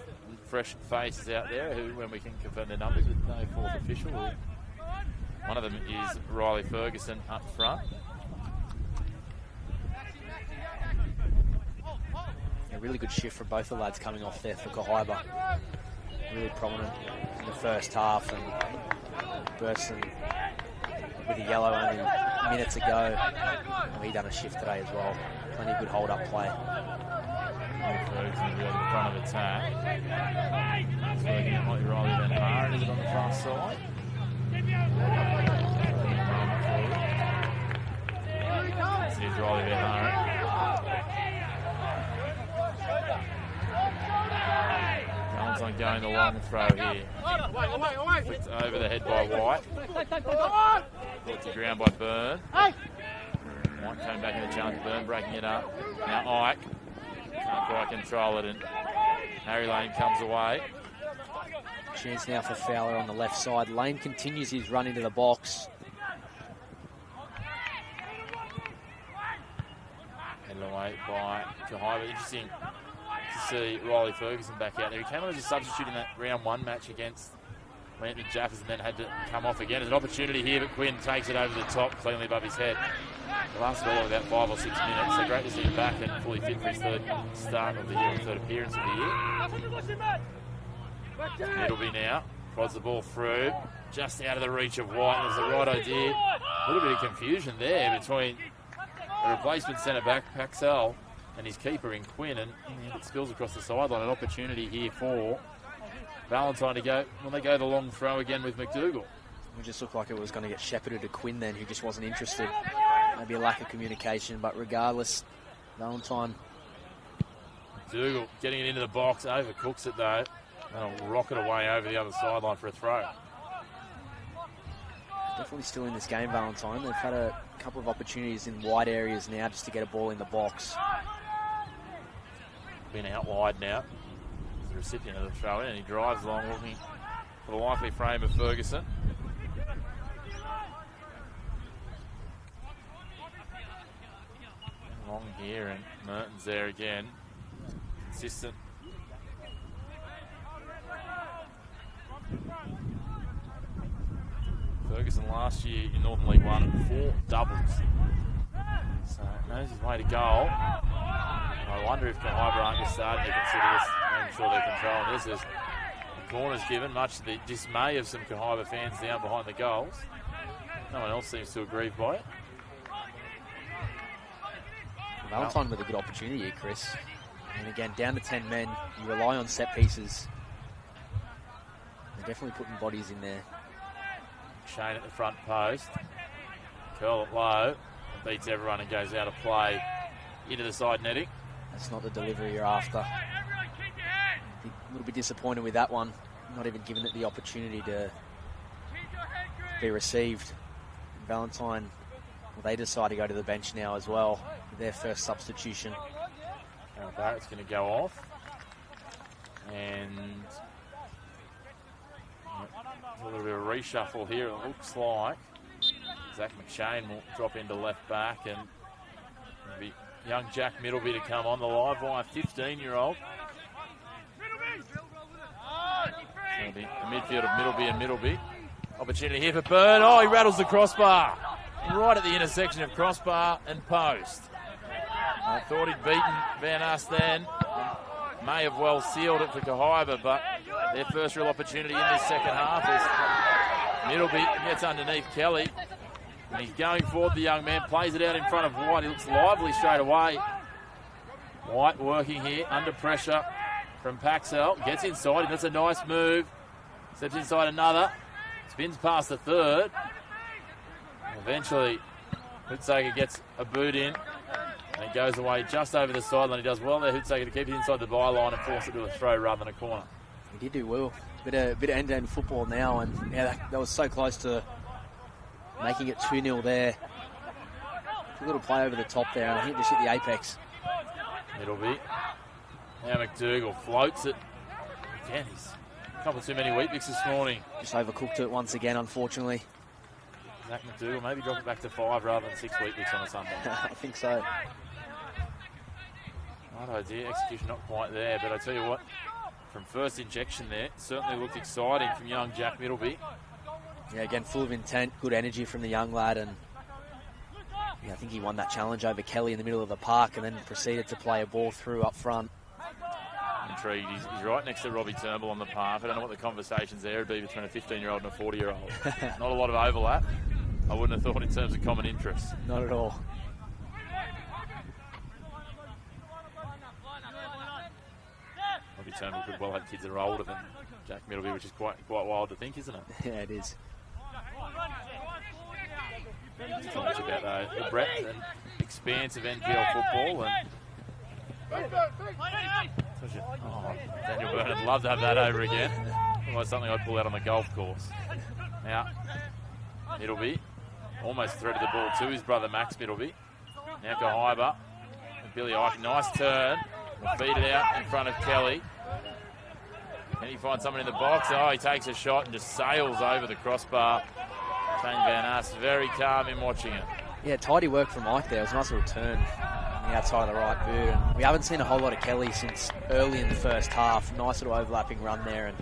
fresh faces out there who, when we can confirm their numbers with no fourth official, one of them is Riley Ferguson up front. A really good shift from both the lads coming off there for Kahibah. Really prominent in the first half, and Burston with a yellow only minutes ago. He done a shift today as well. Plenty of good hold-up play. Ferguson will be on the front of attack. It's working out like Riley Van Haren. Is it on the far side? Here's Riley Van Haren. Valentine going the long throw here. Flicked over the head by White. Brought to ground by Byrne. White came back in the challenge. Byrne breaking it up. Now Ike can't quite control it, and Harry Lane comes away. Chance now for Fowler on the left side. Lane continues his run into the box. Headed away by Kahibah. Interesting to see Riley Ferguson back out there. He came on as a substitute in that round 1 match against Anthony Jaffers and then had to come off again. There's an opportunity here, but Quinn takes it over the top, cleanly above his head. It lasted all of about 5 or 6 minutes, so great to see him back and fully fit for his third start of the year, third appearance of the year. Middleby now, prods the ball through, just out of the reach of White. It was the right idea. A little bit of confusion there between the replacement centre-back, Paxell, and his keeper in Quinn, and it spills across the sideline. An opportunity here for Valentine to go, when they go the long throw again with McDougall. It just looked like it was going to get shepherded to Quinn then, who just wasn't interested. Maybe a lack of communication, but regardless, Valentine. McDougall getting it into the box, overcooks it though. That'll rocket away over the other sideline for a throw. Definitely still in this game, Valentine. They've had a couple of opportunities in wide areas now just to get a ball in the box. Been out wide now. The recipient of the throw in, and he drives along looking for the likely frame of Ferguson. Long here, and Merton's there again. Consistent. Ferguson last year in Northern League 1, 4 doubles. So knows his way to goal. I wonder if Kahibah aren't just starting to consider this, making sure they're controlling this, as the corner's given, much to the dismay of some Kahibah fans down behind the goals. No one else seems to aggrieve by it. Valentine with a good opportunity here, Chris. And again, down to 10 men, you rely on set pieces. They're definitely putting bodies in there. Shane at the front post. Curl it low. Beats everyone and goes out of play into the side netting. That's not the delivery you're after. A little bit disappointed with that one. Not even giving it the opportunity to be received. Valentine, well, they decide to go to the bench now as well. Their first substitution. Barrett's going to go off. And a little bit of a reshuffle here, it looks like. Zach McShane will drop into left back, and it'll be young Jack Middleby to come on the live wire, 15-year-old. It'll be a midfield of Middleby and Middleby. Opportunity here for Byrne. Oh, he rattles the crossbar. Right at the intersection of crossbar and post. I thought he'd beaten Van Ass then. May have well sealed it for Kahibah, but their first real opportunity in this second half is Middleby gets underneath Kelly. And he's going forward, the young man, plays it out in front of White. He looks lively straight away. White working here, under pressure from Paxell. Gets inside, and that's a nice move. Steps inside another. Spins past the third. Eventually, Hutsager gets a boot in. And it goes away just over the sideline. He does well there, Hutsager, to keep it inside the byline and force it to a throw rather than a corner. He did do well. Bit of end-to-end football now, and yeah, that was so close to making it 2-0 there. A little play over the top there, and I think just hit the apex. Middleby. Now McDougall floats it. Again, he's a couple too many wheat bix this morning. Just overcooked it once again, unfortunately. Zach McDougall, maybe drop it back to 5 rather than 6 wheat bix on a Sunday. I think so. Right idea, execution not quite there, but I tell you what, from first injection there, certainly looked exciting from young Jack Middleby. Yeah, again, full of intent, good energy from the young lad, and yeah, I think he won that challenge over Kelly in the middle of the park and then proceeded to play a ball through up front. Intrigued. He's right next to Robbie Turnbull on the park. I don't know what the conversations there would be between a 15-year-old and a 40-year-old. Not a lot of overlap, I wouldn't have thought, in terms of common interests. Not at all. Robbie Turnbull could well have kids that are older than Jack Middleby, which is quite wild to think, isn't it? Yeah, it is. Too much about the breadth and expanse of NPL football. And Daniel Byrne would love to have that over again. Almost something I'd pull out on the golf course. Now, Middleby almost threaded the ball to his brother Max Middleby. Now Kahibah and Billy Ike. Nice turn. We'll feed it out in front of Kelly. Can he find someone in the box? Oh, he takes a shot and just sails over the crossbar. Shane Van Ass very calm in watching it. Yeah, tidy work from Ike there. It was a nice little turn. the outside of the right boot. And we haven't seen a whole lot of Kelly since early in the first half. Nice little overlapping run there, and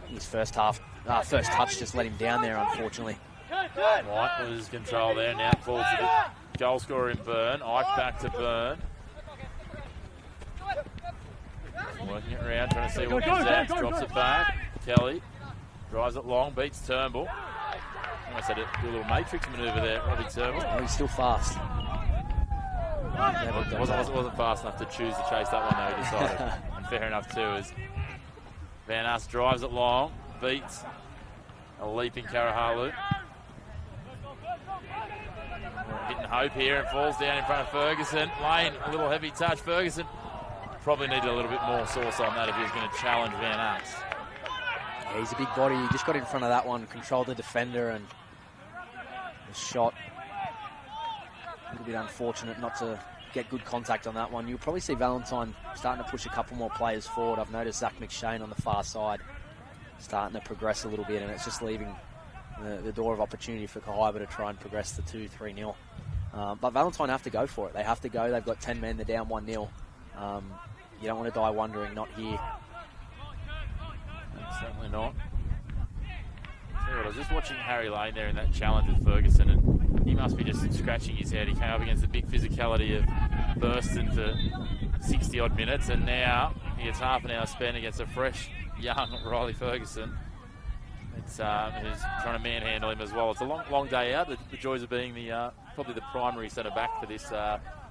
his first touch just let him down there, unfortunately. White loses control there. Now it falls to the goal scorer in Byrne. Ike back to Byrne. Working it around, trying to see what comes out. Drops it back. Kelly drives it long, beats Turnbull. I said it, do a little matrix manoeuvre there, Robbie Turnbull. Oh, he's still fast. Wasn't fast enough to choose to chase that one though, he decided. And fair enough too, as Van Ass drives it long, beats a leaping Karahalu. Getting hope here and falls down in front of Ferguson. Lane, a little heavy touch. Ferguson probably needed a little bit more sauce on that if he was going to challenge Van Ass. Yeah, he's a big body. He just got in front of that one, controlled the defender, and the shot. A little bit unfortunate not to get good contact on that one. You'll probably see Valentine starting to push a couple more players forward. I've noticed Zach McShane on the far side starting to progress a little bit, and it's just leaving the door of opportunity for Kahibah to try and progress to 2-3-0. But Valentine have to go for it. They have to go. They've got 10 men. They're down 1-0. You don't want to die wondering, not here. Certainly not. I was just watching Harry Lane there in that challenge with Ferguson, and he must be just scratching his head. He came up against the big physicality of Burston for 60-odd minutes, and now he gets half an hour spent against a fresh, young Riley Ferguson. It's who's trying to manhandle him as well. It's a long day out. The joys of being the probably the primary centre back for this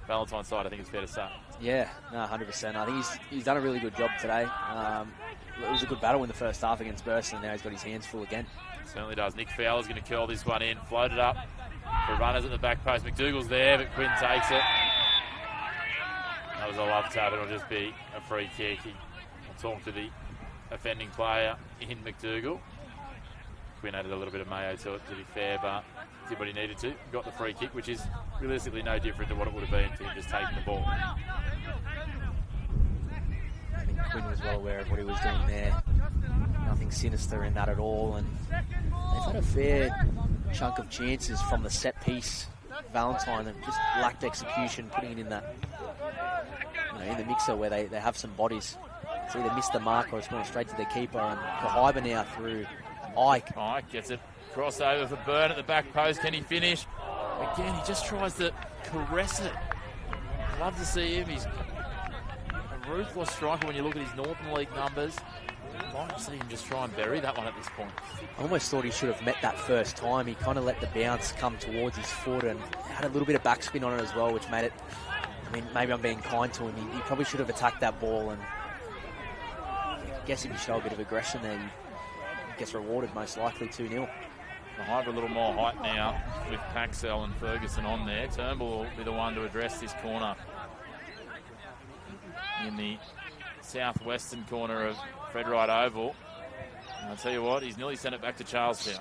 Valentine side, I think it's fair to say. Yeah, no, 100%. I think he's done a really good job today. It was a good battle in the first half against Burston, and now he's got his hands full again. Certainly does. Nick Fowler's going to curl this one in, float it up for runners at the back post. McDougall's there, but Quinn takes it. That was a love tap. It'll just be a free kick. I'll talk to the offending player in McDougall. Quinn added a little bit of mayo to it, to be fair, but did what he needed to. Got the free kick, which is realistically no different to what it would have been to him just taking the ball. I think Quinn was well aware of what he was doing there. Nothing sinister in that at all, and they've had a fair chunk of chances from the set piece. Valentine have just lacked execution, putting it in that, in the mixer where they have some bodies. It's either missed the mark or it's gone straight to the keeper, and Kahibah now through Ike. Ike gets it. Crossover for Byrne at the back post. Can he finish? Again, he just tries to caress it. Love to see him. He's a ruthless striker when you look at his Northern League numbers. I'd like to see him just try and bury that one at this point. I almost thought he should have met that first time. He kind of let the bounce come towards his foot and had a little bit of backspin on it as well, which made it, maybe I'm being kind to him. He probably should have attacked that ball, and I guess if you show a bit of aggression there, he gets rewarded most likely 2-0. Kahibah a little more height now with Paxell and Ferguson on there. Turnbull will be the one to address this corner in the southwestern corner of Fred Wright Oval. And I'll tell you what, he's nearly sent it back to Charlestown.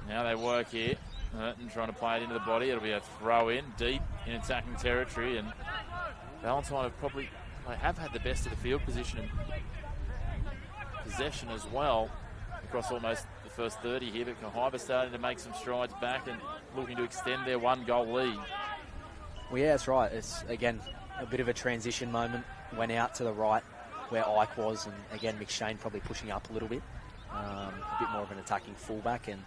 Now they work here. Merton trying to play it into the body. It'll be a throw in deep in attacking territory, and Valentine have had the best of the field position and possession as well across almost the first 30 here, but Kahibah starting to make some strides back and looking to extend their 1-goal lead. Well, yeah, that's right. It's, again, a bit of a transition moment. Went out to the right where Ike was, and again, McShane probably pushing up a little bit. A bit more of an attacking fullback, and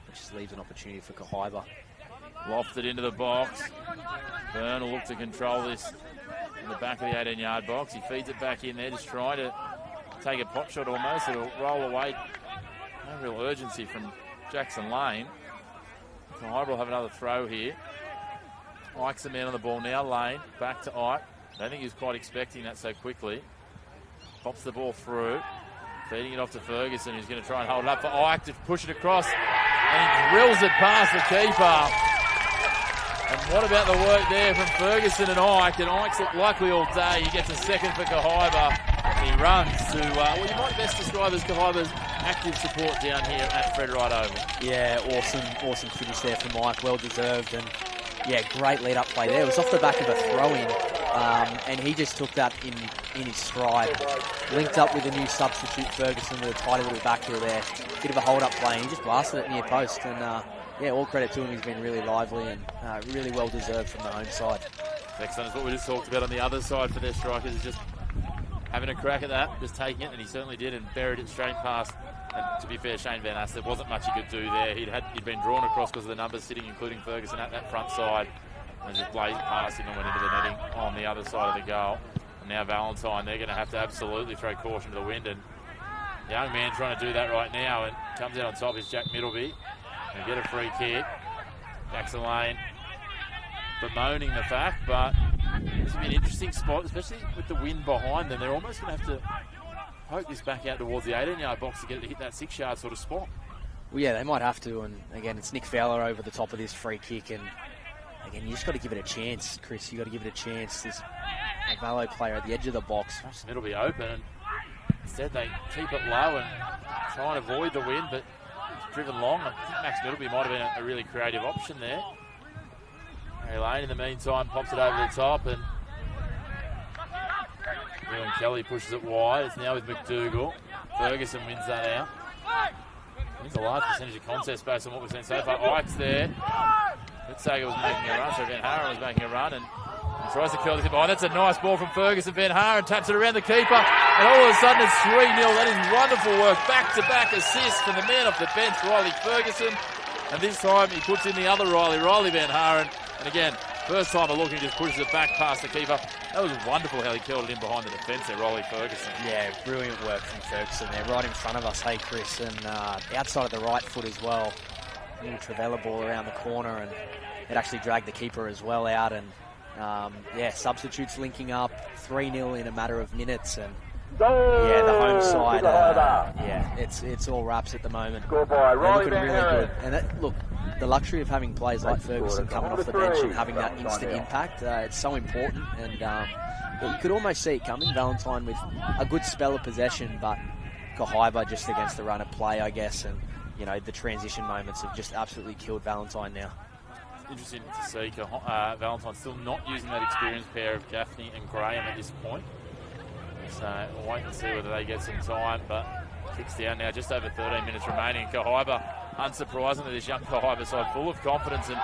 it just leaves an opportunity for Kahibah. Lofted into the box. Byrne will look to control this in the back of the 18-yard box. He feeds it back in there, just trying to take a pot shot almost. It'll roll away. No real urgency from Jackson Lane. Kahibah will have another throw here. Ike's the man on the ball now. Lane back to Ike. I don't think he was quite expecting that so quickly. Pops the ball through. Feeding it off to Ferguson, who's going to try and hold it up for Ike to push it across. And he drills it past the keeper. And what about the work there from Ferguson and Ike? And Ike's looked likely all day. He gets a second for Kahibah. And he runs to, you might best describe as Kahibah's active support down here at Fred Wright Oval. Yeah, awesome finish there from Mike, well deserved, and yeah, great lead-up play there. It was off the back of a throw-in, and he just took that in his stride. Linked up with the new substitute Ferguson with a tidy little back heel there. Bit of a hold-up play, and he just blasted it near post, and yeah, all credit to him. He's been really lively and really well deserved from the home side. Excellent. Is what we just talked about on the other side for their strikers, is just having a crack at that, just taking it, and he certainly did, and buried it straight past. And to be fair, Shane Van Ass, there wasn't much he could do there. He'd been drawn across because of the numbers sitting, including Ferguson, at that front side, and just blazed past him and went into the netting on the other side of the goal. And now Valentine, they're going to have to absolutely throw caution to the wind, and young man trying to do that right now, and comes out on top is Jack Middleby. And get a free kick. Jackson Lane bemoaning the fact, but this will be an interesting spot, especially with the wind behind them. They're almost going to have to poke this back out towards the 18-yard box to get it to hit that 6-yard sort of spot. Well, yeah, they might have to, and again, it's Nick Fowler over the top of this free kick, and again, you just got to give it a chance, Chris. You got to give it a chance. There's a Valo player at the edge of the box. It'll be open, and instead they keep it low and try and avoid the wind, but it's driven long. I think Max Middleby might have been a really creative option there. Harry Lane, in the meantime, pops it over the top, and Ewan Kelly pushes it wide. It's now with McDougall. Ferguson wins that out. I think a large percentage of contest based on what we've seen so far. Ike's there. Mitsager was making a run, so Van Haren was making a run, and tries to curl the behind. That's a nice ball from Ferguson. Van Haren taps it around the keeper, and all of a sudden it's 3-0. That is wonderful work. Back-to-back assists from the man off the bench, Riley Ferguson. And this time he puts in the other Riley Van Haren. And again, first time of looking, just pushes it back past the keeper. That was wonderful how he curled it in behind the defence there, Riley Ferguson. Yeah, brilliant work from Ferguson there, right in front of us, hey Chris, and outside of the right foot as well. A little Travella ball around the corner, and it actually dragged the keeper as well out, and yeah, substitutes linking up, 3-0 in a matter of minutes, and yeah, the home side, yeah, it's all wraps at the moment. They're looking really good, and look, the luxury of having players like Ferguson coming off the bench and having that instant impact, it's so important, and you could almost see it coming. Valentine with a good spell of possession, but Kahibah just against the run of play, I guess, and you know, the transition moments have just absolutely killed Valentine now. Interesting to see Valentine still not using that experienced pair of Gaffney and Graham at this point. So we'll wait and see whether they get some time, but kicks down now, just over 13 minutes remaining. Kahibah, unsurprisingly, this young Kahibah side full of confidence, and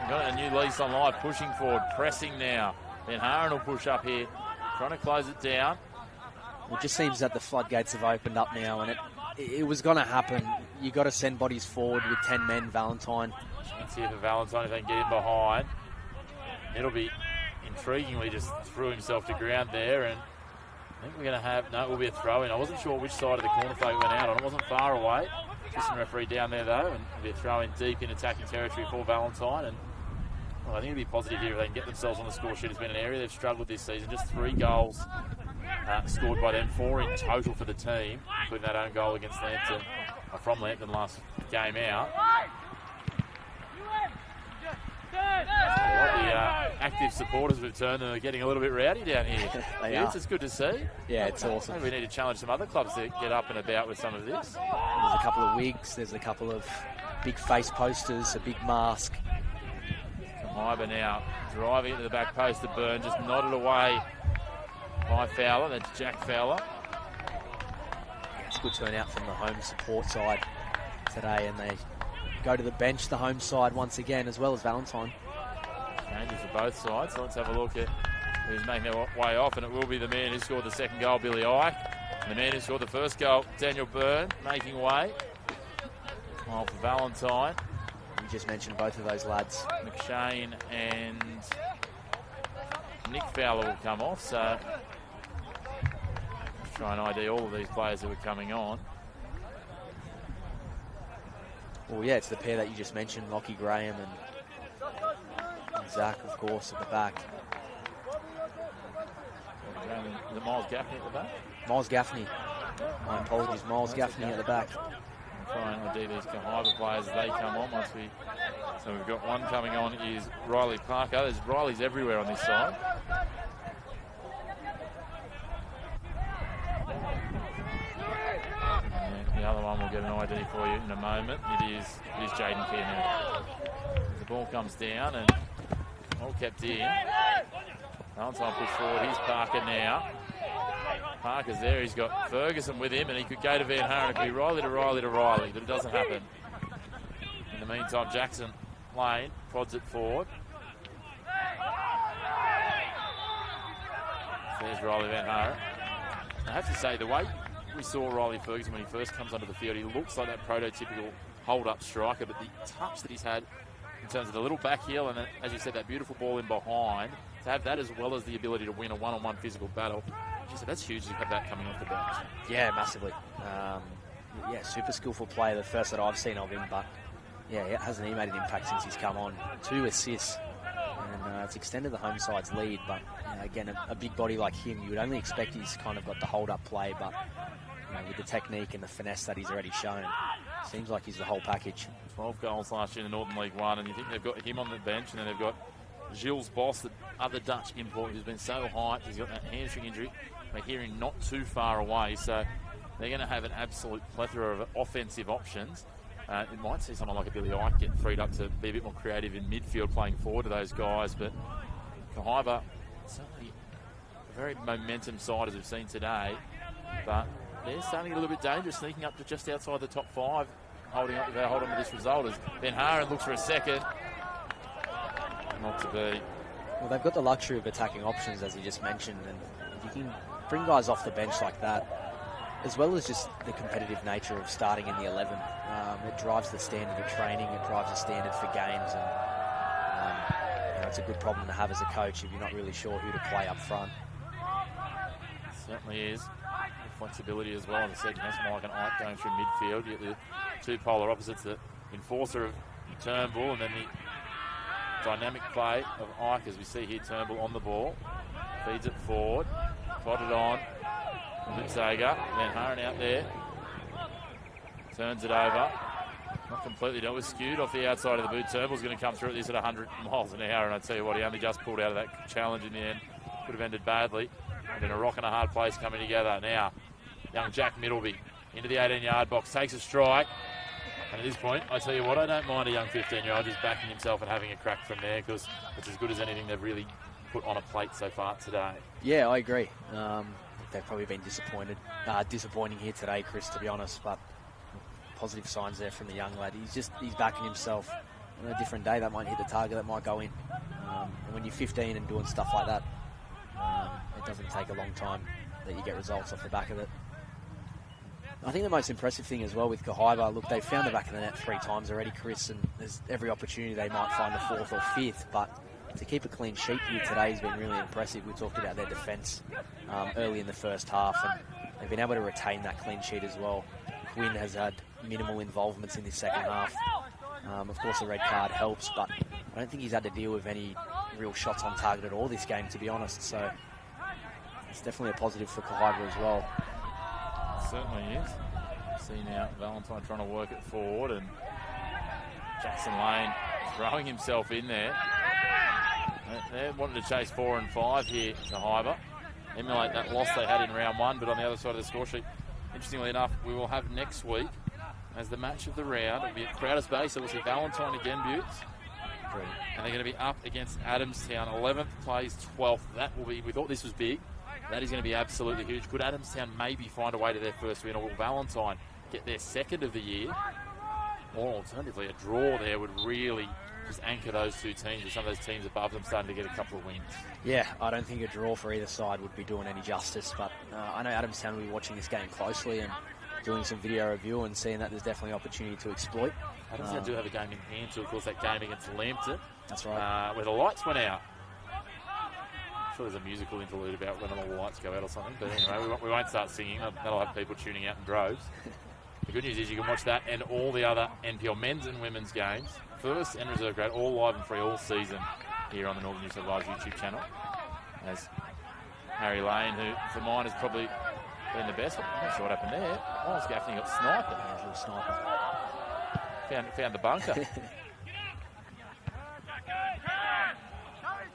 got a new lease on life, pushing forward, pressing now. Van Haren will push up here, trying to close it down. It just seems that the floodgates have opened up now, and it was going to happen. You got to send bodies forward with 10 men, Valentine. Chance here for Valentine if they can get in behind. It'll be intriguingly just threw himself to ground there, and I think we're going to have, no, it will be a throw-in. I wasn't sure which side of the corner flag went out on. It wasn't far away. Assistant referee down there though, and it'll be a throw-in deep in attacking territory for Valentine, and well, I think it'll be positive here if they can get themselves on the score sheet. It's been an area they've struggled this season. Just 3 goals scored by them, 4 in total for the team, including that own goal against Lambton, from Lambton last game out. The active supporters have returned and are getting a little bit rowdy down here. It's good to see. Yeah, it's awesome. Maybe we need to challenge some other clubs to get up and about with some of this. There's a couple of wigs, there's a couple of big face posters, a big mask. Kahibah now driving it to the back post to Byrne, just nodded away by Fowler. That's Jack Fowler. Yeah, it's a good turnout from the home support side today, and they go to the bench, the home side once again, as well as Valentine. Changes for both sides, so let's have a look at who's making their way off, and it will be the man who scored the second goal, Billy Ike, and the man who scored the first goal, Daniel Byrne, making way. Smile for Valentine. You just mentioned both of those lads. McShane and Nick Fowler will come off, so let's try and ID all of these players who are coming on. Well, yeah, it's the pair that you just mentioned, Lockie Graham and Zach, of course, at the back. Is it Miles Gaffney at the back? Miles Gaffney. My apologies, Miles Gaffney at the back. We'll try and ID these Kahibah players as they come on. So we've got one coming on is Riley Parker. There's Riley's everywhere on this side. The other one will get an ID for you in a moment. It is Jaden Keir now. The ball comes down and all kept in. Valentine push forward. Here's Parker now. Parker's there. He's got Ferguson with him, and he could go to Van Haren. It could be Riley to Riley to Riley, but it doesn't happen. And In the meantime, Jackson Lane prods it forward. There's Riley Van Haren. I have to say, the way we saw Riley Ferguson when he first comes onto the field, he looks like that prototypical hold-up striker, but the touch that he's had in terms of the little back heel and, as you said, that beautiful ball in behind, to have that as well as the ability to win a one-on-one physical battle, she said that's huge to have that coming off the bench. Yeah, massively. Super skillful player, the first that I've seen of him, but hasn't he made an impact since he's come on? 2 assists, and it's extended the home side's lead, but again, a big body like him, you would only expect he's kind of got the hold-up play, but with the technique and the finesse that he's already shown, seems like he's the whole package. 12 goals last year in the Northern League 1, and you think they've got him on the bench, and then they've got Gilles Boss, the other Dutch import, who's been so hyped. He's got that hamstring injury. We're hearing not too far away, so they're going to have an absolute plethora of offensive options. It might see someone like a Billy Ike get freed up to be a bit more creative in midfield, playing forward to those guys, but Kahibah, certainly a very momentum side as we've seen today, but they're starting to get a little bit dangerous, sneaking up to just outside the top 5, holding on to this result as Ben Haren looks for a second. Not to be. Well, they've got the luxury of attacking options, as you just mentioned, and if you can bring guys off the bench like that, as well as just the competitive nature of starting in the 11, it drives the standard of training, it drives the standard for games, and it's a good problem to have as a coach if you're not really sure who to play up front. Certainly is. Flexibility as well. As I said, Mike and Ike going through midfield. You get the two polar opposites, the enforcer of Turnbull and then the dynamic play of Ike, as we see here. Turnbull on the ball, feeds it forward, potted on. Mitzager, Van Haren out there, turns it over. Not completely dealt with, skewed off the outside of the boot. Turnbull's going to come through at this at 100 miles an hour, and I tell you what, he only just pulled out of that challenge in the end. Could have ended badly. And in a rock and a hard place coming together. Now, young Jack Middleby into the 18-yard box, takes a strike. And at this point, I tell you what, I don't mind a young 15-year-old just backing himself and having a crack from there, because it's as good as anything they've really put on a plate so far today. Yeah, I agree. They've probably been disappointing here today, Chris, to be honest, but positive signs there from the young lad. He's backing himself. On a different day, that might hit the target, that might go in. And when you're 15 and doing stuff like that, it doesn't take a long time that you get results off the back of it. I think the most impressive thing as well with Kahibah, look, they've found the back of the net 3 times already, Chris, and there's every opportunity they might find a 4th or 5th, but to keep a clean sheet here today has been really impressive. We talked about their defence early in the first half, and they've been able to retain that clean sheet as well. Quinn has had minimal involvements in this second half. Of course, the red card helps, but I don't think he's had to deal with any real shots on target at all this game, to be honest. So it's definitely a positive for Kahibah as well. Certainly is. See now Valentine trying to work it forward, and Jackson Lane throwing himself in there. They wanted to chase 4 and 5 here, Kahibah. Emulate that loss they had in round 1, but on the other side of the score sheet, interestingly enough, we will have next week as the match of the round. It'll be at Crowders Bay, so we'll see Valentine again, Butts. And they're going to be up against Adamstown. 11th plays 12th. That will be, we thought this was big. That is going to be absolutely huge. Could Adamstown maybe find a way to their first win, or will Valentine get their second of the year? Or alternatively, a draw there would really just anchor those two teams, with some of those teams above them starting to get a couple of wins. Yeah, I don't think a draw for either side would be doing any justice, but I know Adamstown will be watching this game closely and doing some video review and seeing that there's definitely opportunity to exploit. Adamstown do have a game in hand, so of course that game against Lambton. That's right. Where the lights went out. I'm sure there's a musical interlude about when all the lights go out or something, but anyway, we won't start singing. That'll have people tuning out in droves. The good news is you can watch that and all the other NPL men's and women's games, first and reserve grade, all live and free all season here on the Northern New South Wales YouTube channel. As Harry Lane, who for mine has probably been the best. I'm not sure what happened there. Oh, Gaffney got sniped. Yeah, a little sniper. Found the bunker.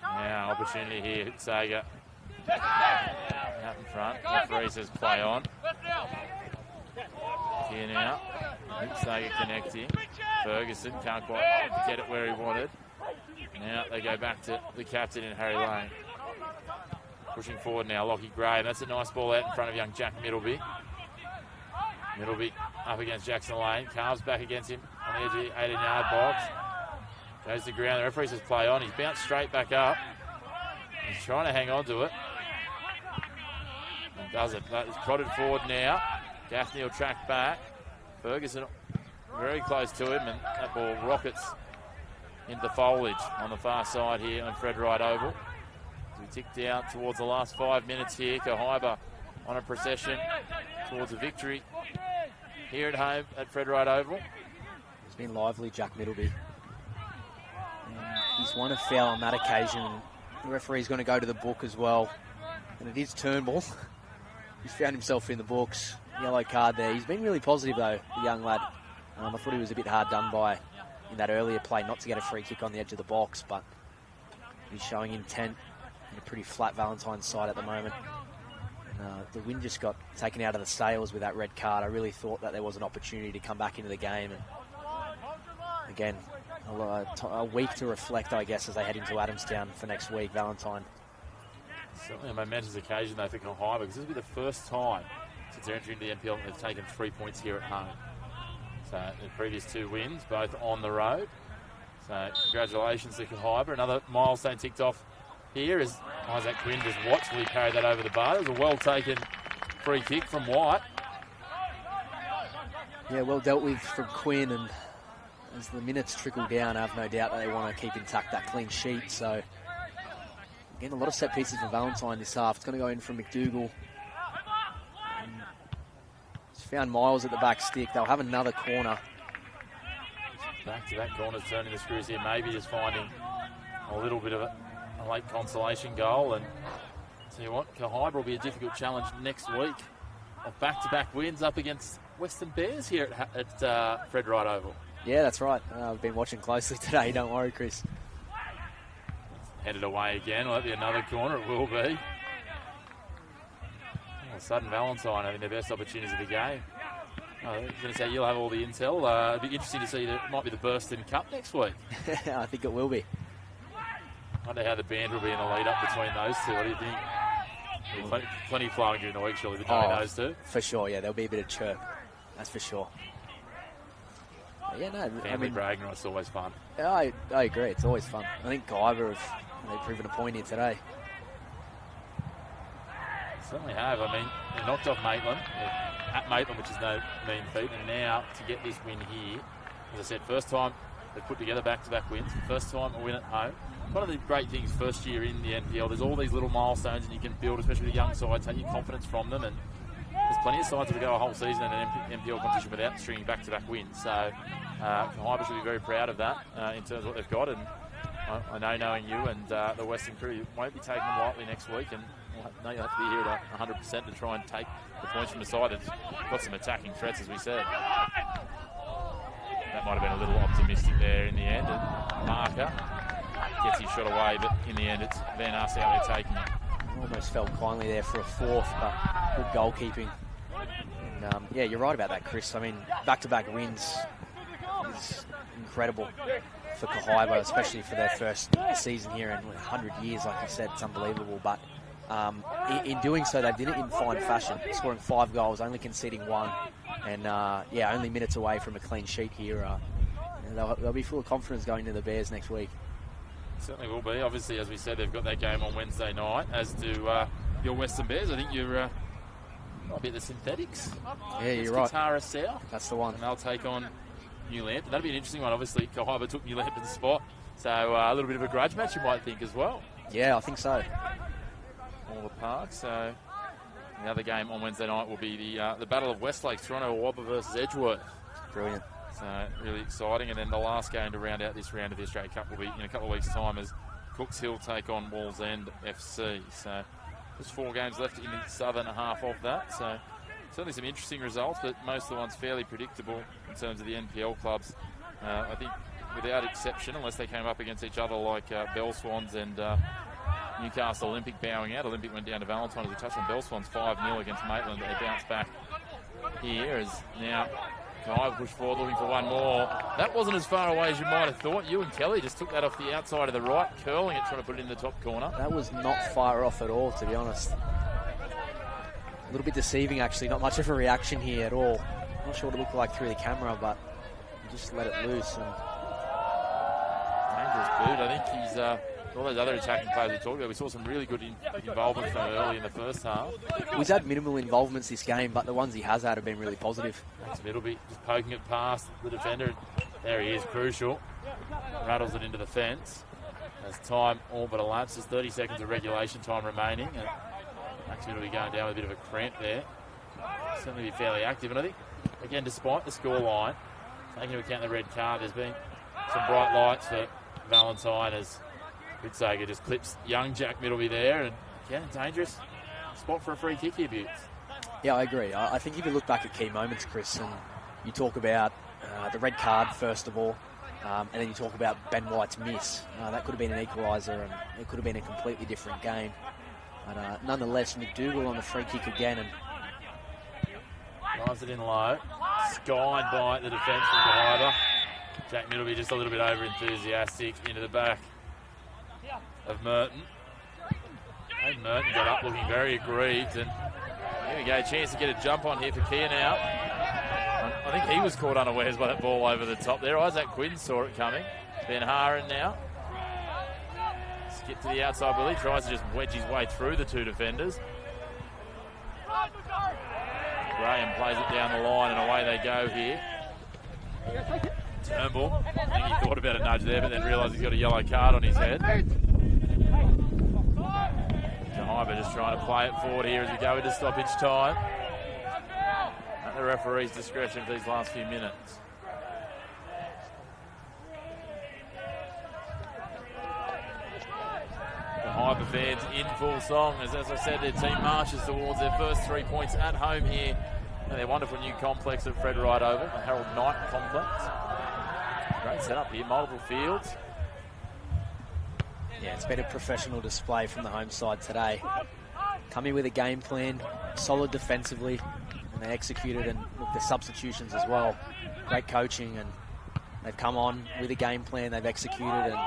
Now, opportunity here. Sager out in front. Referee says play on. Here now. Sager connecting. Ferguson can't quite get it where he wanted. Now they go back to the captain in Harry Lane. Pushing forward now, Lockie Gray. That's a nice ball out in front of young Jack Middleby. Middleby up against Jackson Lane. Carves back against him on the edge of the 18-yard box. Goes to the ground. The referee says play on. He's bounced straight back up. He's trying to hang on to it. And doesn't. It's prodded forward now. Gaffney will track back. Ferguson very close to him, and that ball rockets into the foliage on the far side here on Fred Wright Oval. As we tick down towards the last 5 minutes here, Kahibah on a procession towards a victory here at home at Fred Wright Oval. It's been lively, Jack Middleby. He's won a foul on that occasion. The referee's going to go to the book as well. And it is Turnbull. He's found himself in the books. Yellow card there. He's been really positive, though, the young lad. I thought he was a bit hard done by in that earlier play not to get a free kick on the edge of the box, but he's showing intent in a pretty flat Valentine side at the moment. And, the wind just got taken out of the sails with that red card. I really thought that there was an opportunity to come back into the game. And again, a week to reflect, I guess, as they head into Adamstown for next week, Valentine. Certainly a momentous occasion, though, for Kahibah, because this will be the first time since they're entering the NPL that they've taken 3 points here at home. So the previous 2 wins, both on the road. So congratulations to Kahibah. Another milestone ticked off here as Isaac Quinn just watchfully carried that over the bar. It was a well-taken free kick from White. Yeah, well dealt with from Quinn, and as the minutes trickle down, I have no doubt that they want to keep intact that clean sheet. So, again, a lot of set pieces for Valentine this half. It's going to go in from McDougall. He's found Miles at the back stick. They'll have another corner. Back to that corner, turning the screws here. Maybe just finding a little bit of a late consolation goal. And tell you what, Kahibah will be a difficult challenge next week of back-to-back wins up against Western Bears here at Fred Wright Oval. Yeah, that's right. I've been watching closely today. Don't worry, Chris. Headed away again. Will that be another corner? It will be. All of a sudden, Valentine having their best opportunities of the game. I was going to say, you'll have all the intel. It'd be interesting to see that it might be the Burston Cup next week. I think it will be. I wonder how the band will be in the lead up between those two. What do you think? Plenty flowing during the week, surely, between those two. For sure, yeah. There'll be a bit of chirp. That's for sure. Yeah, no. Family bragging, it's always fun. I agree. It's always fun. I think Kahibah they've proven a point here today. Certainly have. I mean, they knocked off Maitland at Maitland, which is no mean feat. And now to get this win here, as I said, first time they've put together back-to-back wins. First time a win at home. One of the great things first year in the NPL, there's all these little milestones and you can build, especially with the young side, take your confidence from them. And there's plenty of sides that go a whole season in an NPL competition without stringing back-to-back wins. So Kahibah should be very proud of that in terms of what they've got. And I know, knowing you and the Western crew, you won't be taking them lightly next week. And I know you'll have to be here at 100% to try and take the points from the side. It's got some attacking threats, as we said. That might have been a little optimistic there in the end. And Marker gets his shot away, but in the end, it's Van Ass out there taking it. Almost felt kindly there for a fourth, but good goalkeeping. And yeah, you're right about that, Chris. I mean, back-to-back wins is incredible for Kahibah, especially for their first season here in 100 years. Like you said, it's unbelievable. But in doing so, they did it in fine fashion, scoring 5 goals, only conceding 1. And yeah, only minutes away from a clean sheet here. They'll be full of confidence going to the Bears next week. Certainly will be. Obviously, as we said, they've got that game on Wednesday night, as do your Western Bears. I think you're might be at the Synthetics. Yeah, you're right. Katara South. That's the one. And they'll take on New Lambton. That'll be an interesting one. Obviously, Kahibah took New Lambton's spot, so a little bit of a grudge match, you might think, as well. Yeah, I think so. All the parks. So the other game on Wednesday night will be the Battle of Westlake, Toronto Awabba versus Edgeworth. Brilliant. So really exciting. And then the last game to round out this round of the Australia Cup will be in a couple of weeks' time as Cooks Hill take on Walls End FC. So there's 4 games left in the southern half of that. So certainly some interesting results, but most of the ones fairly predictable in terms of the NPL clubs. I think without exception, unless they came up against each other like Bell Swans and Newcastle Olympic bowing out. Olympic went down to Valentine, as we touched on. Bell Swans 5-0 against Maitland. They bounced back here as now Kahibah push forward looking for one more. That wasn't as far away as you might have thought. You and Kelly just took that off the outside of the right, curling it, trying to put it in the top corner. That was not far off at all, to be honest. A little bit deceiving, actually. Not much of a reaction here at all. Not sure what it looked like through the camera, but just let it loose. And dangerous boot. I think he's all those other attacking players we talked about. We saw some really good involvement from early in the first half. He's had minimal involvements this game, but the ones he has had have been really positive. Max Middleby just poking it past the defender. There he is, crucial. Rattles it into the fence. As time all but elapses, 30 seconds of regulation time remaining. And Max Middleby going down with a bit of a cramp there. Certainly be fairly active. And I think, again, despite the scoreline, taking into account the red card, there's been some bright lights for Valentine as Ritzager just clips young Jack Middleby there. And again, dangerous spot for a free kick here, Butts. Yeah, I agree. I think if you look back at key moments, Chris, and you talk about the red card, first of all, and then you talk about Ben White's miss. That could have been an equaliser, and it could have been a completely different game. But nonetheless, McDougall on the free kick again. And drives it in low. Skied by the defence from Kahibah. Jack Middleby just a little bit over-enthusiastic into the back of Merton. And Merton got up looking very aggrieved. And here we go, chance to get a jump on here for Kia now. I think he was caught unawares by that ball over the top there. Isaac Quinn saw it coming. Ben Haran now. Skip to the outside, Willie. Tries to just wedge his way through the two defenders. Graham plays it down the line and away they go here. Turnbull, I think he thought about a nudge there but then realised he's got a yellow card on his head. Kahibah just trying to play it forward here as we go into stoppage time. At the referee's discretion for these last few minutes. Kahibah fans in full song as I said, their team marches towards their first 3 points at home here at their wonderful new complex at Fred Wright Oval, the Harold Knight complex. Great setup here, multiple fields. Yeah, it's been a professional display from the home side today. Coming with a game plan, solid defensively, and they executed, and look, the substitutions as well. Great coaching, and they've come on with a game plan, they've executed, and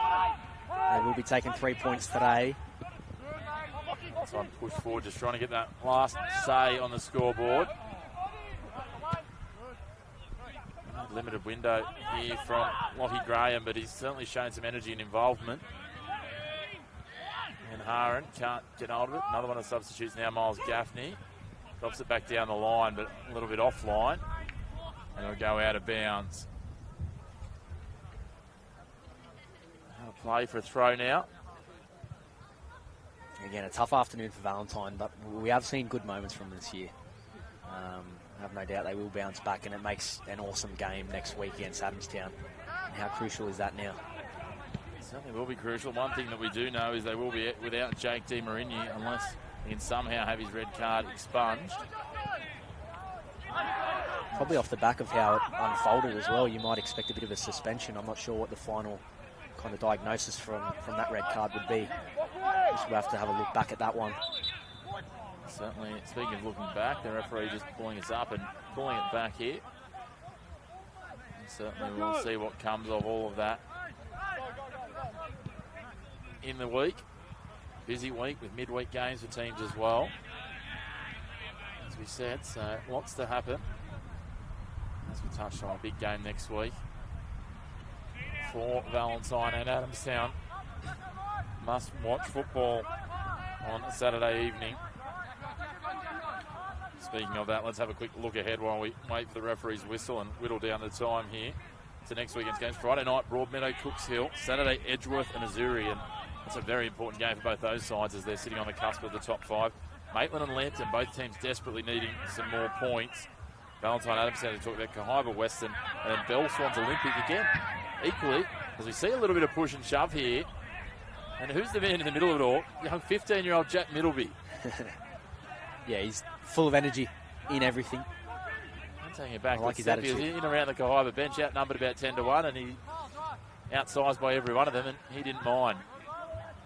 they will be taking 3 points today. So I'm pushed forward, just trying to get that last say on the scoreboard. Limited window here from Lockie Graham, but he's certainly shown some energy and involvement. And Haran can't get hold of it. Another one of the substitutes now, Miles Gaffney. Drops it back down the line, but a little bit offline. And it'll go out of bounds. Out of play for a throw now. Again, a tough afternoon for Valentine, but we have seen good moments from this year. I have no doubt they will bounce back, and it makes an awesome game next week against Adamstown. And how crucial is that now? It certainly will be crucial. One thing that we do know is they will be without Jake Di Marigny unless he can somehow have his red card expunged. Probably off the back of how it unfolded as well, you might expect a bit of a suspension. I'm not sure what the final kind of diagnosis from that red card would be. We'll have to have a look back at that one. Certainly, speaking of looking back, the referee just pulling us up and pulling it back here. And certainly we'll see what comes of all of that in the week. Busy week with midweek games for teams as well. As we said, so lots to happen. As we touched on, a big game next week for Valentine and Adamstown. Must watch football on a Saturday evening. Speaking of that, let's have a quick look ahead while we wait for the referee's whistle and whittle down the time here to next weekend's games. Friday night, Broadmeadow, Cooks Hill. Saturday, Edgeworth and Azuri. And that's a very important game for both those sides as they're sitting on the cusp of the top five. Maitland and Lambton, both teams desperately needing some more points. Valentine Adamstown, to talk about Kahibah Western, and then Bell Swans Olympic again. Equally, as we see a little bit of push and shove here. And who's the man in the middle of it all? Young 15-year-old Jack Middleby. Yeah, he's full of energy in everything. I'm taking it back. I like his He attitude. was in around the Kahibah bench, outnumbered about 10-1, and he outsized by every one of them, and he didn't mind.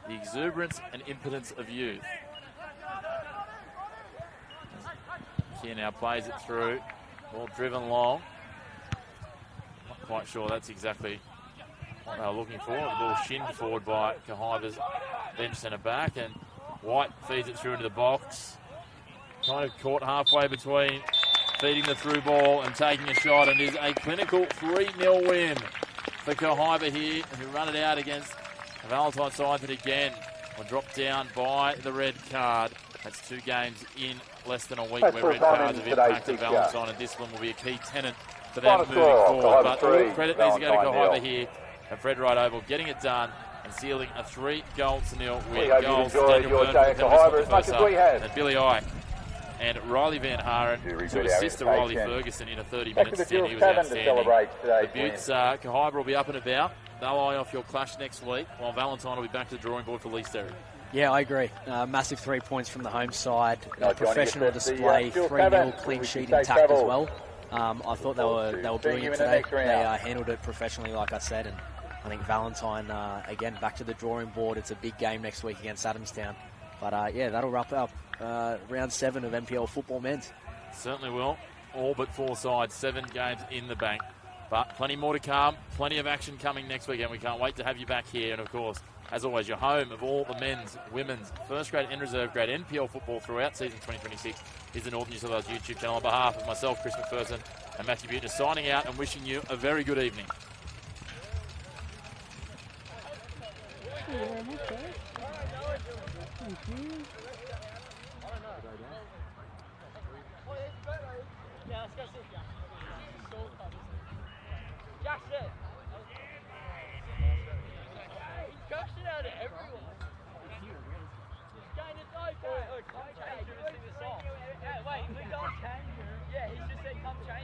The exuberance and impotence of youth. Kia now plays it through. Ball driven long. Not quite sure that's exactly what they were looking for. The ball shinned forward by Kahibah's bench centre back, and White feeds it through into the box. Kind of caught halfway between feeding the through ball and taking a shot, and is a clinical 3-0 win for Kahibah here, who run it out against the Valentine side that again were dropped down by the red card. That's 2 games in less than a week where red cards have impacted Valentine, and this one will be a key tenet for them moving forward. But all credit needs to go to Kahibah here, and Fred Wright Oval getting it done and sealing a 3-0 win. Goals, Daniel Byrne for the first half, and Billy Ike and Riley Van Haren to assist to Riley Ferguson in a 30-minute stint. He was outstanding. The Buttes, Kahibah will be up and about. They'll eye off your clash next week, while Valentine will be back to the drawing board for Lee Sterry. Yeah, I agree. Massive 3 points from the home side. Professional display, 3-0 clean sheet intact as well. I thought they were brilliant today. They handled it professionally, like I said, and I think Valentine, again, back to the drawing board. It's a big game next week against Adamstown. But, yeah, that'll wrap up round 7 of NPL football men's. Certainly will. All but 4 sides, 7 games in the bank. But plenty more to come, plenty of action coming next weekend. We can't wait to have you back here. And, of course, as always, your home of all the men's, women's, first grade and reserve grade NPL football throughout season 2026 is the Northern New South Wales YouTube channel. On behalf of myself, Chris McPherson, and Matthew Buettner, signing out and wishing you a very good evening. Thank you very much, guys. Thank you. Yeah, let's go see Jackson. He's cursing out at everyone. He's going to die, boy. Look, come change. Yeah, wait, we got change. Yeah, he just said come change.